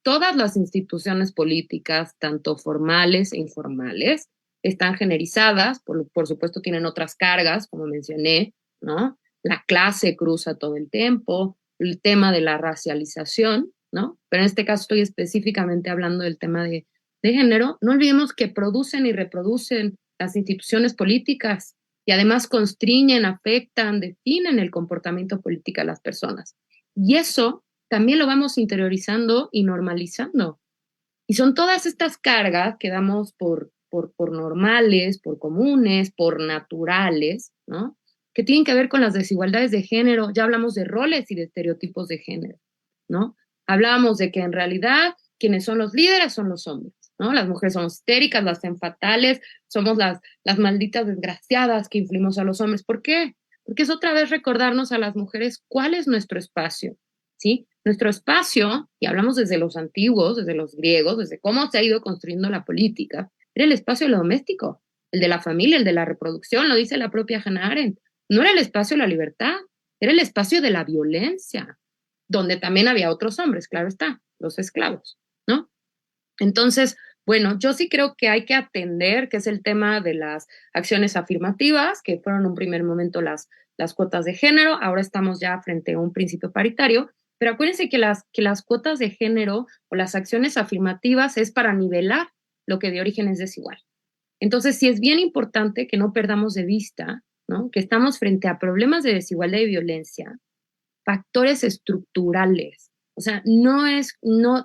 todas las instituciones políticas, tanto formales e informales, están generizadas, por supuesto tienen otras cargas, como mencioné, ¿no? La clase cruza todo el tiempo, el tema de la racialización, ¿no? Pero en este caso estoy específicamente hablando del tema de género. No olvidemos que producen y reproducen las instituciones políticas y además constriñen, afectan, definen el comportamiento político de las personas. Y eso también lo vamos interiorizando y normalizando. Y son todas estas cargas que damos por normales, por comunes, por naturales, ¿no? Que tienen que ver con las desigualdades de género. Ya hablamos de roles y de estereotipos de género, ¿no? Hablábamos de que en realidad quienes son los líderes son los hombres, ¿no? Las mujeres somos histéricas, las fatales, somos las malditas desgraciadas que influimos a los hombres. ¿Por qué? Porque es otra vez recordarnos a las mujeres cuál es nuestro espacio, ¿sí? Nuestro espacio, y hablamos desde los antiguos, desde los griegos, desde cómo se ha ido construyendo la política, era el espacio de lo doméstico, el de la familia, el de la reproducción, lo dice la propia Hannah Arendt. No era el espacio de la libertad, era el espacio de la violencia, donde también había otros hombres, claro está, los esclavos, ¿no? Entonces, bueno, yo sí creo que hay que atender, que es el tema de las acciones afirmativas, que fueron en un primer momento las cuotas de género, ahora estamos ya frente a un principio paritario, pero acuérdense que las cuotas de género o las acciones afirmativas es para nivelar lo que de origen es desigual. Entonces, sí es bien importante que no perdamos de vista, ¿no? Que estamos frente a problemas de desigualdad y violencia, factores estructurales. O sea,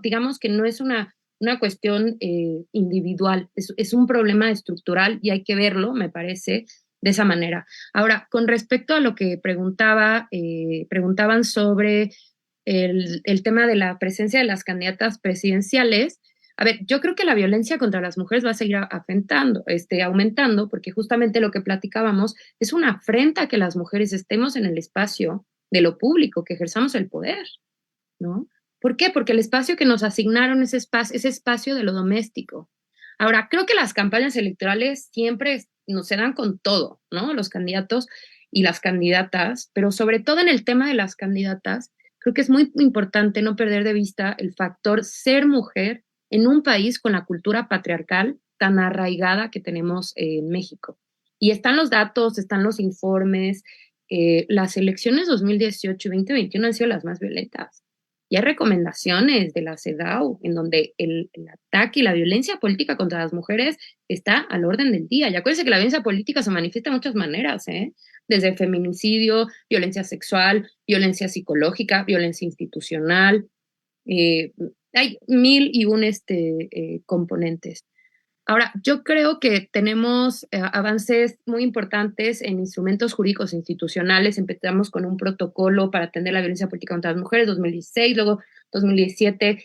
digamos que no es una cuestión individual, es un problema estructural y hay que verlo, me parece, de esa manera. Ahora, con respecto a lo que preguntaban sobre el tema de la presencia de las candidatas presidenciales, a ver, yo creo que la violencia contra las mujeres va a seguir aumentando, porque justamente lo que platicábamos es una afrenta que las mujeres estemos en el espacio de lo público, que ejerzamos el poder, ¿no? ¿Por qué? Porque el espacio que nos asignaron es ese espacio de lo doméstico. Ahora, creo que las campañas electorales siempre nos se dan con todo, ¿no? Los candidatos y las candidatas, pero sobre todo en el tema de las candidatas, creo que es muy importante no perder de vista el factor ser mujer en un país con la cultura patriarcal tan arraigada que tenemos en México. Y están los datos, están los informes. Las elecciones 2018 y 2021 han sido las más violentas. Y hay recomendaciones de la CEDAW en donde el ataque y la violencia política contra las mujeres está al orden del día. Y acuérdense que la violencia política se manifiesta de muchas maneras, ¿eh? Desde feminicidio, violencia sexual, violencia psicológica, violencia institucional. Hay mil y un componentes. Ahora, yo creo que tenemos avances muy importantes en instrumentos jurídicos institucionales. Empezamos con un protocolo para atender la violencia política contra las mujeres, 2016, luego 2017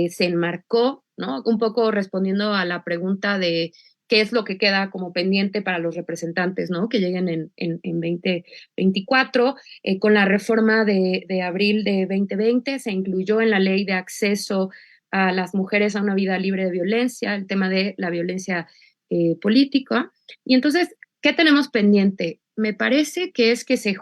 se enmarcó, ¿no? Un poco respondiendo a la pregunta de qué es lo que queda como pendiente para los representantes, ¿no? Que lleguen en 2024. Con la reforma de abril de 2020 se incluyó en la ley de acceso a las mujeres a una vida libre de violencia, el tema de la violencia política. Y entonces, ¿qué tenemos pendiente? Me parece que es que se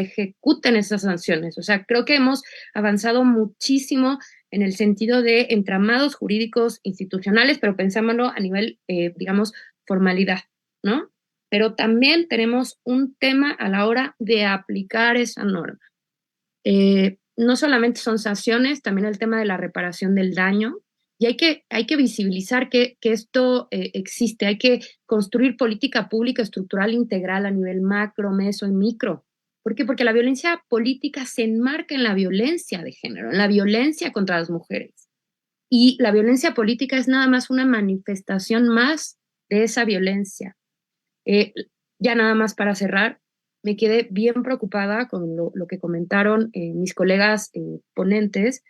ejecuten esas sanciones. O sea, creo que hemos avanzado muchísimo en el sentido de entramados jurídicos institucionales, pero pensámoslo a nivel, digamos, formalidad, ¿no? Pero también tenemos un tema a la hora de aplicar esa norma. No solamente son sanciones, también el tema de la reparación del daño, y hay que visibilizar que esto existe, hay que construir política pública estructural integral a nivel macro, meso y micro. ¿Por qué? Porque la violencia política se enmarca en la violencia de género, en la violencia contra las mujeres. Y la violencia política es nada más una manifestación más de esa violencia. Ya nada más para cerrar, me quedé bien preocupada con lo que comentaron mis colegas ponentes,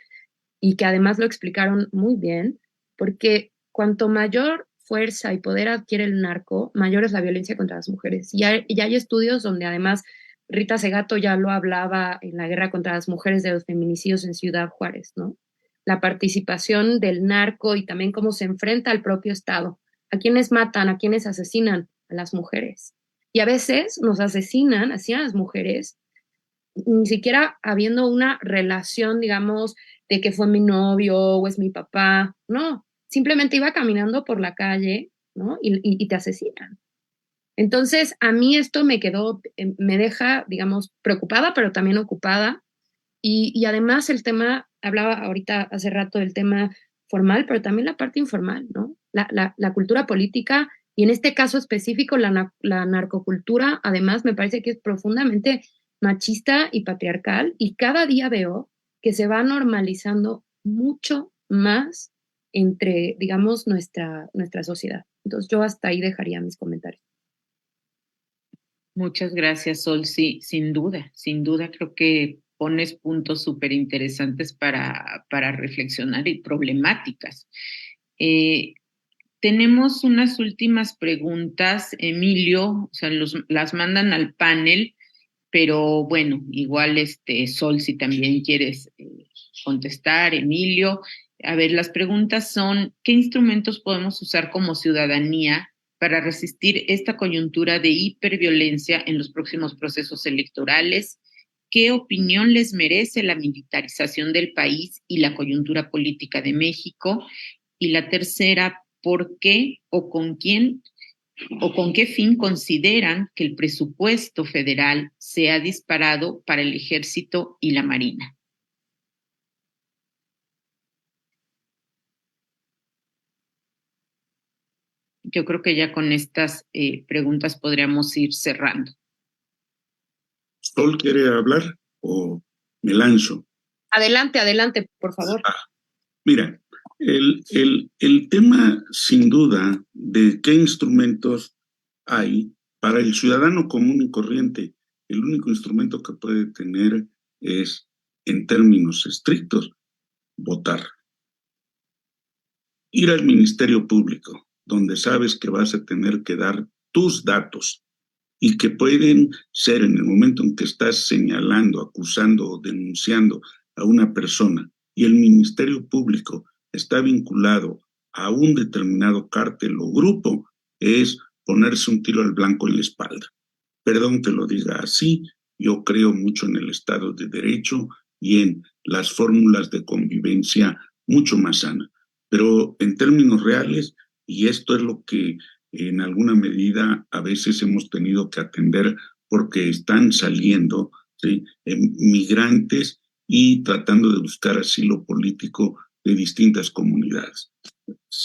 y que además lo explicaron muy bien, porque cuanto mayor fuerza y poder adquiere el narco, mayor es la violencia contra las mujeres. Y hay estudios donde además Rita Segato ya lo hablaba en la guerra contra las mujeres de los feminicidios en Ciudad Juárez, ¿no? La participación del narco y también cómo se enfrenta al propio Estado. ¿A quiénes matan? ¿A quiénes asesinan? A las mujeres. Y a veces nos asesinan, así a las mujeres, ni siquiera habiendo una relación, digamos, de que fue mi novio o es mi papá. No, simplemente iba caminando por la calle, ¿no? Y te asesinan. Entonces, a mí esto me deja, digamos, preocupada, pero también ocupada. Y además el tema, hablaba ahorita hace rato del tema formal, pero también la parte informal, ¿no? La cultura política, y en este caso específico, la narcocultura, además, me parece que es profundamente machista y patriarcal, y cada día veo que se va normalizando mucho más entre, digamos, nuestra sociedad. Entonces, yo hasta ahí dejaría mis comentarios. Muchas gracias, Sol. Sí, sin duda, creo que pones puntos súper interesantes para reflexionar y problemáticas. Tenemos unas últimas preguntas, Emilio, o sea, las mandan al panel, pero bueno, igual Sol, si también quieres contestar, Emilio. A ver, las preguntas son, ¿qué instrumentos podemos usar como ciudadanía para resistir esta coyuntura de hiperviolencia en los próximos procesos electorales? ¿Qué opinión les merece la militarización del país y la coyuntura política de México? Y la tercera, ¿por qué o con quién o con qué fin consideran que el presupuesto federal se ha disparado para el Ejército y la Marina? Yo creo que ya con estas preguntas podríamos ir cerrando. ¿Sol quiere hablar o me lanzo? Adelante, por favor. Mira, el tema sin duda de qué instrumentos hay para el ciudadano común y corriente. El único instrumento que puede tener es, en términos estrictos, votar. Ir al Ministerio Público, donde sabes que vas a tener que dar tus datos y que pueden ser en el momento en que estás señalando, acusando o denunciando a una persona y el Ministerio Público está vinculado a un determinado cártel o grupo, es ponerse un tiro al blanco en la espalda. Perdón que lo diga así, yo creo mucho en el Estado de Derecho y en las fórmulas de convivencia mucho más sana. Pero en términos reales, y esto es lo que en alguna medida a veces hemos tenido que atender porque están saliendo, ¿sí?, migrantes y tratando de buscar asilo político de distintas comunidades.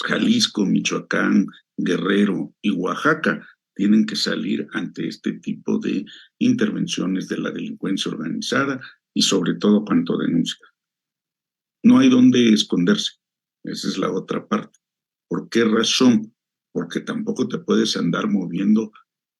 Jalisco, Michoacán, Guerrero y Oaxaca tienen que salir ante este tipo de intervenciones de la delincuencia organizada y sobre todo cuanto denuncia. No hay dónde esconderse, esa es la otra parte. ¿Por qué razón? Porque tampoco te puedes andar moviendo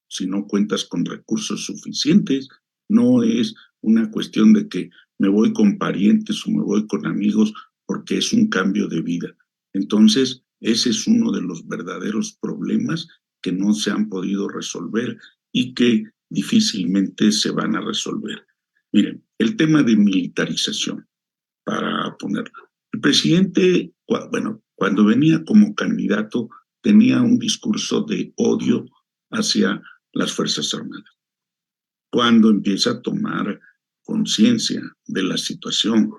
si no cuentas con recursos suficientes. No es una cuestión de que me voy con parientes o me voy con amigos porque es un cambio de vida. Entonces, Ese es uno de los verdaderos problemas que no se han podido resolver y que difícilmente se van a resolver. Miren, el tema de militarización, para ponerlo. El presidente, bueno, cuando venía como candidato, tenía un discurso de odio hacia las Fuerzas Armadas. Cuando empieza a tomar conciencia de la situación,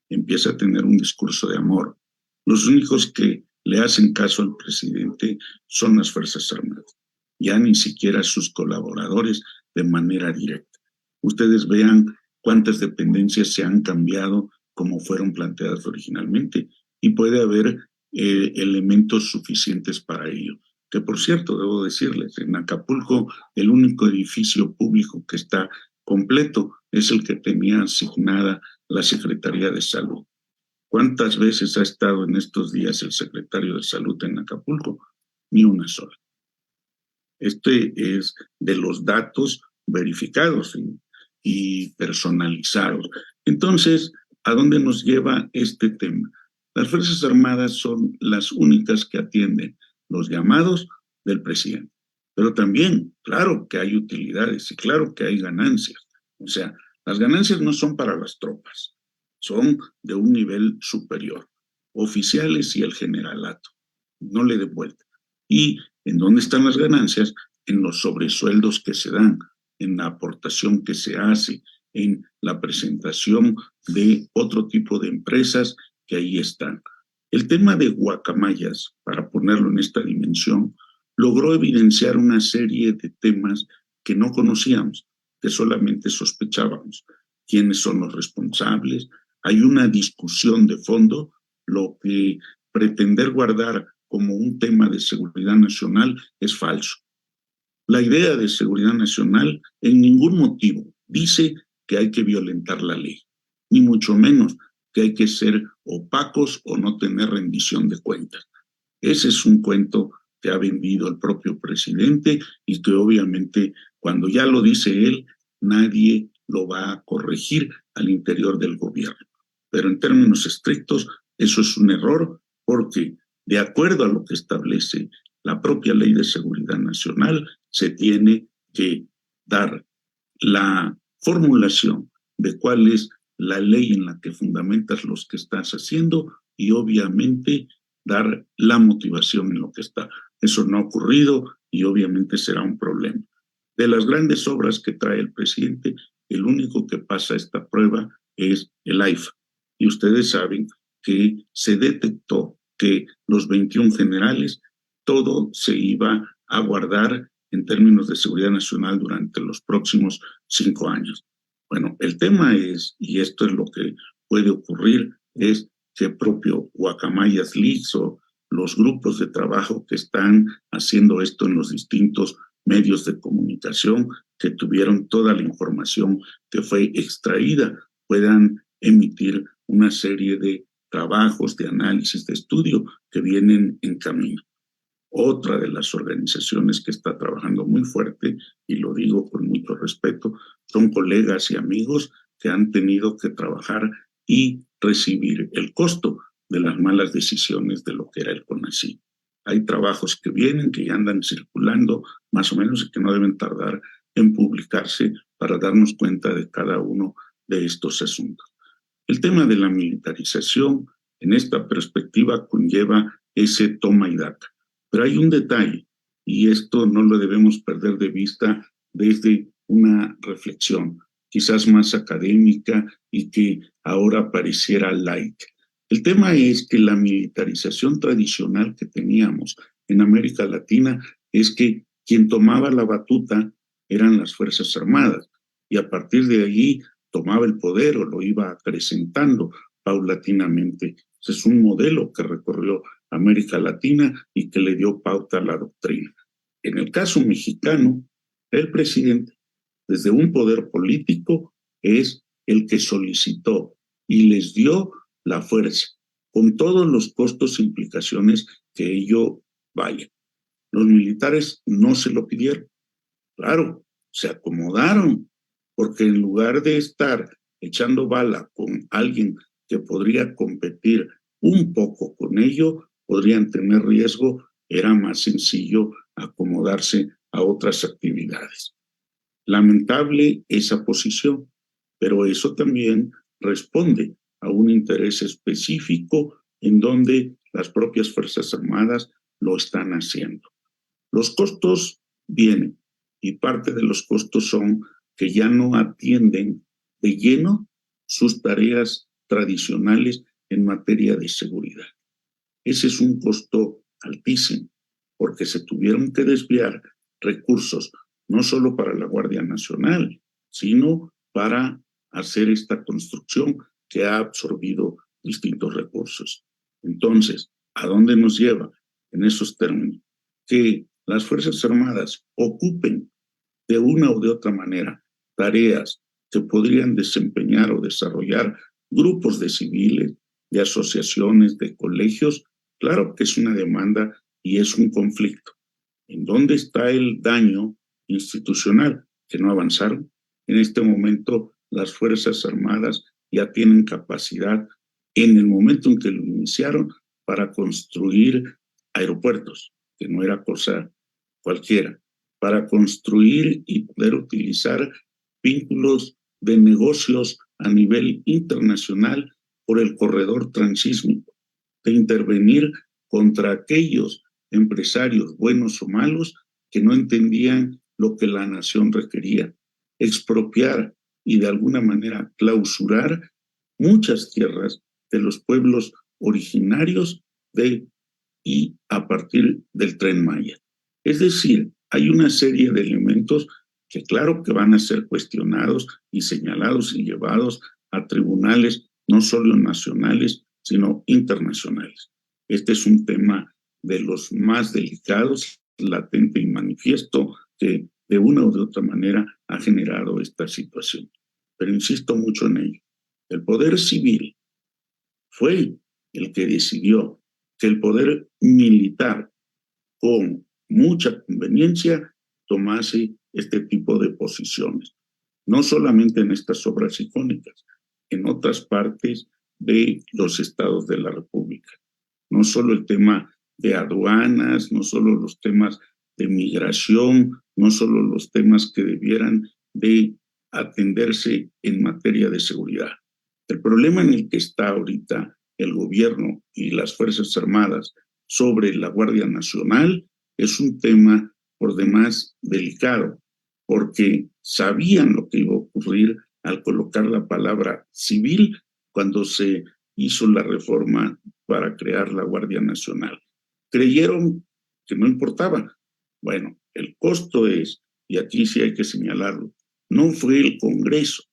empieza a tener un discurso de amor. Los únicos que le hacen caso al presidente son las Fuerzas Armadas, ya ni siquiera sus colaboradores de manera directa. Ustedes vean cuántas dependencias se han cambiado como fueron planteadas originalmente, y puede haber elementos suficientes para ello. Que por cierto, debo decirles, en Acapulco el único edificio público que está completo es el que tenía asignada la Secretaría de Salud. ¿Cuántas veces ha estado en estos días el secretario de Salud en Acapulco? Ni una sola. Este es de los datos verificados y personalizados. Entonces, ¿a dónde nos lleva este tema? Las Fuerzas Armadas son las únicas que atienden los llamados del presidente. Pero también, claro que hay utilidades y claro que hay ganancias. O sea, las ganancias no son para las tropas, son de un nivel superior, oficiales y el generalato. No le dé vuelta. ¿Y en dónde están las ganancias? En los sobresueldos que se dan, en la aportación que se hace, en la presentación de otro tipo de empresas que ahí están. El tema de Guacamayas, para ponerlo en esta dimensión, logró evidenciar una serie de temas que no conocíamos, que solamente sospechábamos. ¿Quiénes son los responsables? Hay una discusión de fondo. Lo que pretender guardar como un tema de seguridad nacional es falso. La idea de seguridad nacional en ningún motivo dice que hay que violentar la ley, ni mucho menos que hay que ser opacos o no tener rendición de cuentas. Ese es un cuento que ha vendido el propio presidente y que obviamente cuando ya lo dice él, nadie lo va a corregir al interior del gobierno. Pero en términos estrictos, eso es un error porque de acuerdo a lo que establece la propia Ley de Seguridad Nacional, se tiene que dar la formulación de cuál es la ley en la que fundamentas lo que estás haciendo y obviamente dar la motivación en lo que está. Eso no ha ocurrido y obviamente será un problema. De las grandes obras que trae el presidente, el único que pasa esta prueba es el AIFA. Y ustedes saben que se detectó que los 21 generales, todo se iba a guardar en términos de seguridad nacional durante los próximos 5 años. Bueno, el tema es, y esto es lo que puede ocurrir, es que el propio Guacamayas Leaks o los grupos de trabajo que están haciendo esto en los distintos medios de comunicación que tuvieron toda la información que fue extraída, puedan emitir una serie de trabajos, de análisis, de estudio que vienen en camino. Otra de las organizaciones que está trabajando muy fuerte, y lo digo con mucho respeto, son colegas y amigos que han tenido que trabajar y recibir el costo de las malas decisiones de lo que era el CONACYT. Hay trabajos que vienen, que ya andan circulando más o menos y que no deben tardar en publicarse para darnos cuenta de cada uno de estos asuntos. El tema de la militarización en esta perspectiva conlleva ese toma y daca. Pero hay un detalle, y esto no lo debemos perder de vista desde una reflexión, quizás más académica y que ahora pareciera light. El tema es que la militarización tradicional que teníamos en América Latina es que quien tomaba la batuta eran las Fuerzas Armadas, y a partir de allí tomaba el poder o lo iba acrecentando paulatinamente. Ese es un modelo que recorrió América Latina y que le dio pauta a la doctrina. En el caso mexicano, el presidente, desde un poder político, es el que solicitó y les dio la fuerza, con todos los costos e implicaciones que ello vaya. Los militares no se lo pidieron, claro, se acomodaron, porque en lugar de estar echando bala con alguien que podría competir un poco con ello, podrían tener riesgo, era más sencillo acomodarse a otras actividades. Lamentable esa posición, pero eso también responde a un interés específico en donde las propias Fuerzas Armadas lo están haciendo. Los costos vienen y parte de los costos son que ya no atienden de lleno sus tareas tradicionales en materia de seguridad. Ese es un costo altísimo porque se tuvieron que desviar recursos no solo para la Guardia Nacional, sino para hacer esta construcción que ha absorbido distintos recursos. Entonces, ¿a dónde nos lleva en esos términos? Que las Fuerzas Armadas ocupen de una o de otra manera tareas que podrían desempeñar o desarrollar grupos de civiles, de asociaciones, de colegios. Claro que es una demanda y es un conflicto. ¿En dónde está el daño institucional? Que no avanzaron. En este momento las Fuerzas Armadas ya tienen capacidad en el momento en que lo iniciaron para construir aeropuertos, que no era cosa cualquiera, para construir y poder utilizar vínculos de negocios a nivel internacional por el corredor transísmico, de intervenir contra aquellos empresarios buenos o malos que no entendían lo que la nación requería, expropiar y de alguna manera clausurar muchas tierras de los pueblos originarios y a partir del Tren Maya. Es decir, hay una serie de elementos que claro que van a ser cuestionados y señalados y llevados a tribunales no solo nacionales, sino internacionales. Este es un tema de los más delicados, latente y manifiesto, que de una u de otra manera ha generado esta situación. Pero insisto mucho en ello. El poder civil fue el que decidió que el poder militar, con mucha conveniencia, tomase este tipo de posiciones. No solamente en estas obras icónicas, en otras partes de los estados de la República. No solo el tema de aduanas, no solo los temas de migración, no solo los temas que debieran de atenderse en materia de seguridad. El problema en el que está ahorita el gobierno y las Fuerzas Armadas sobre la Guardia Nacional es un tema por demás delicado, porque sabían lo que iba a ocurrir al colocar la palabra civil cuando se hizo la reforma para crear la Guardia Nacional. Creyeron que no importaba. Bueno, el costo es, y aquí sí hay que señalarlo, no fue el Congreso.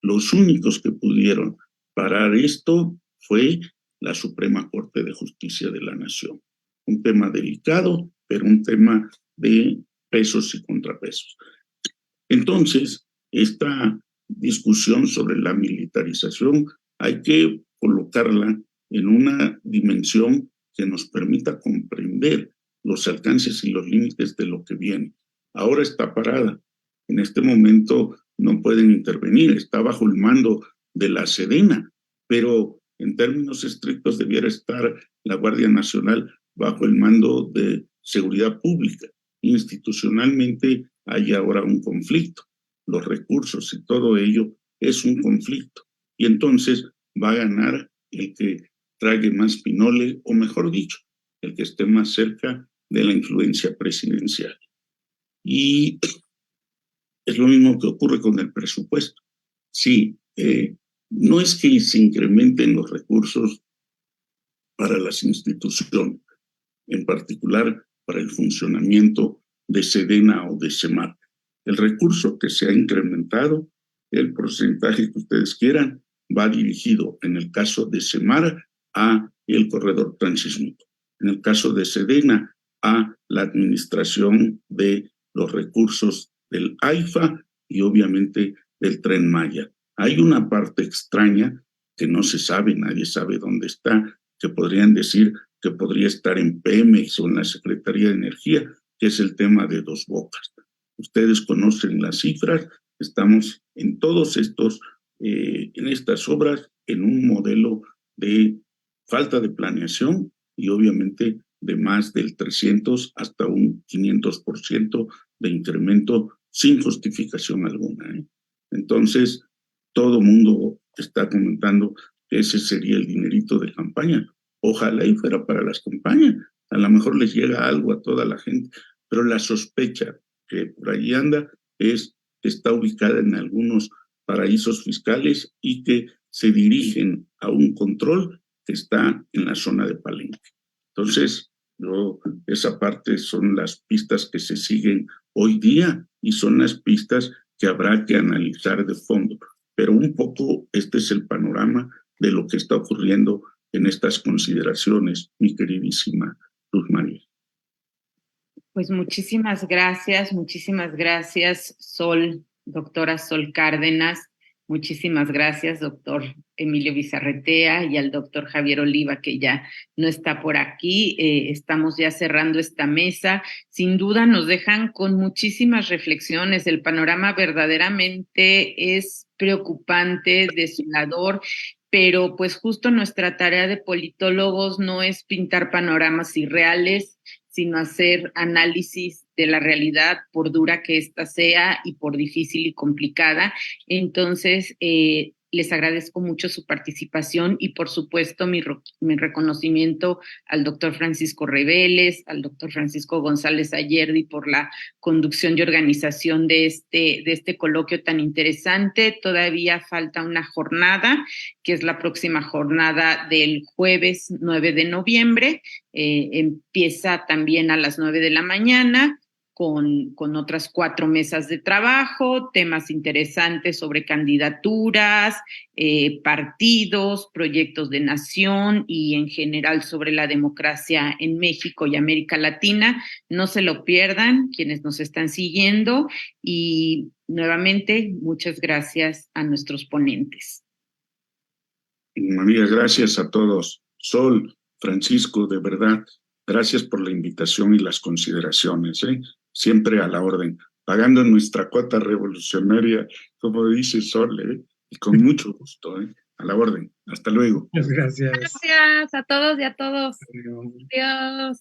Los únicos que pudieron parar esto fue la Suprema Corte de Justicia de la Nación. Un tema delicado, pero un tema de pesos y contrapesos. Entonces, esta discusión sobre la militarización hay que colocarla en una dimensión que nos permita comprender los alcances y los límites de lo que viene. Ahora está parada. En este momento no pueden intervenir, está bajo el mando de la Sedena, pero en términos estrictos debiera estar la Guardia Nacional bajo el mando de Seguridad Pública. Institucionalmente hay ahora un conflicto. Los recursos y todo ello es un conflicto. Y entonces va a ganar el que trague más pinole, o mejor dicho, el que esté más cerca de la influencia presidencial. Y es lo mismo que ocurre con el presupuesto. Sí, no es que se incrementen los recursos para las instituciones, en particular para el funcionamiento de Sedena o de Semar. El recurso que se ha incrementado, el porcentaje que ustedes quieran, va dirigido, en el caso de Semar, a el corredor transísmico. En el caso de Sedena, a la administración de los recursos del AIFA y obviamente del Tren Maya. Hay una parte extraña que no se sabe, nadie sabe dónde está, que podrían decir que podría estar en Pemex o en la Secretaría de Energía, que es el tema de Dos Bocas. Ustedes conocen las cifras, estamos en todos estos, en estas obras, en un modelo de falta de planeación y obviamente de más del 300 hasta un 500% de incremento sin justificación alguna, ¿eh? Entonces, todo mundo está comentando que ese sería el dinerito de campaña. Ojalá y fuera para las campañas. A lo mejor les llega algo a toda la gente, pero la sospecha que por ahí anda es que está ubicada en algunos paraísos fiscales y que se dirigen a un control que está en la zona de Palenque. Entonces, esa parte son las pistas que se siguen hoy día y son las pistas que habrá que analizar de fondo. Pero un poco este es el panorama de lo que está ocurriendo en estas consideraciones, mi queridísima Luz María. Pues muchísimas gracias, Sol, doctora Sol Cárdenas. Muchísimas gracias, doctor Emilio Bizarretea, y al doctor Javier Oliva, que ya no está por aquí. Estamos ya cerrando esta mesa. Sin duda nos dejan con muchísimas reflexiones. El panorama verdaderamente es preocupante, desolador, pero pues justo nuestra tarea de politólogos no es pintar panoramas irreales, sino hacer análisis de la realidad, por dura que ésta sea y por difícil y complicada. Entonces, les agradezco mucho su participación y, por supuesto, mi reconocimiento al doctor Francisco Reveles, al doctor Francisco González Ayerdi por la conducción y organización de este coloquio tan interesante. Todavía falta una jornada, que es la próxima jornada del jueves 9 de noviembre. Empieza también a las 9 de la mañana. Con otras 4 mesas de trabajo, temas interesantes sobre candidaturas, partidos, proyectos de nación y en general sobre la democracia en México y América Latina. No se lo pierdan quienes nos están siguiendo y nuevamente muchas gracias a nuestros ponentes. María, gracias a todos. Sol, Francisco, de verdad, gracias por la invitación y las consideraciones, ¿eh? Siempre a la orden, pagando nuestra cuota revolucionaria, como dice Sol, ¿eh? Y con mucho gusto, ¿eh? A la orden. Hasta luego. Muchas gracias. Gracias a todos y a todos. Adiós. Adiós.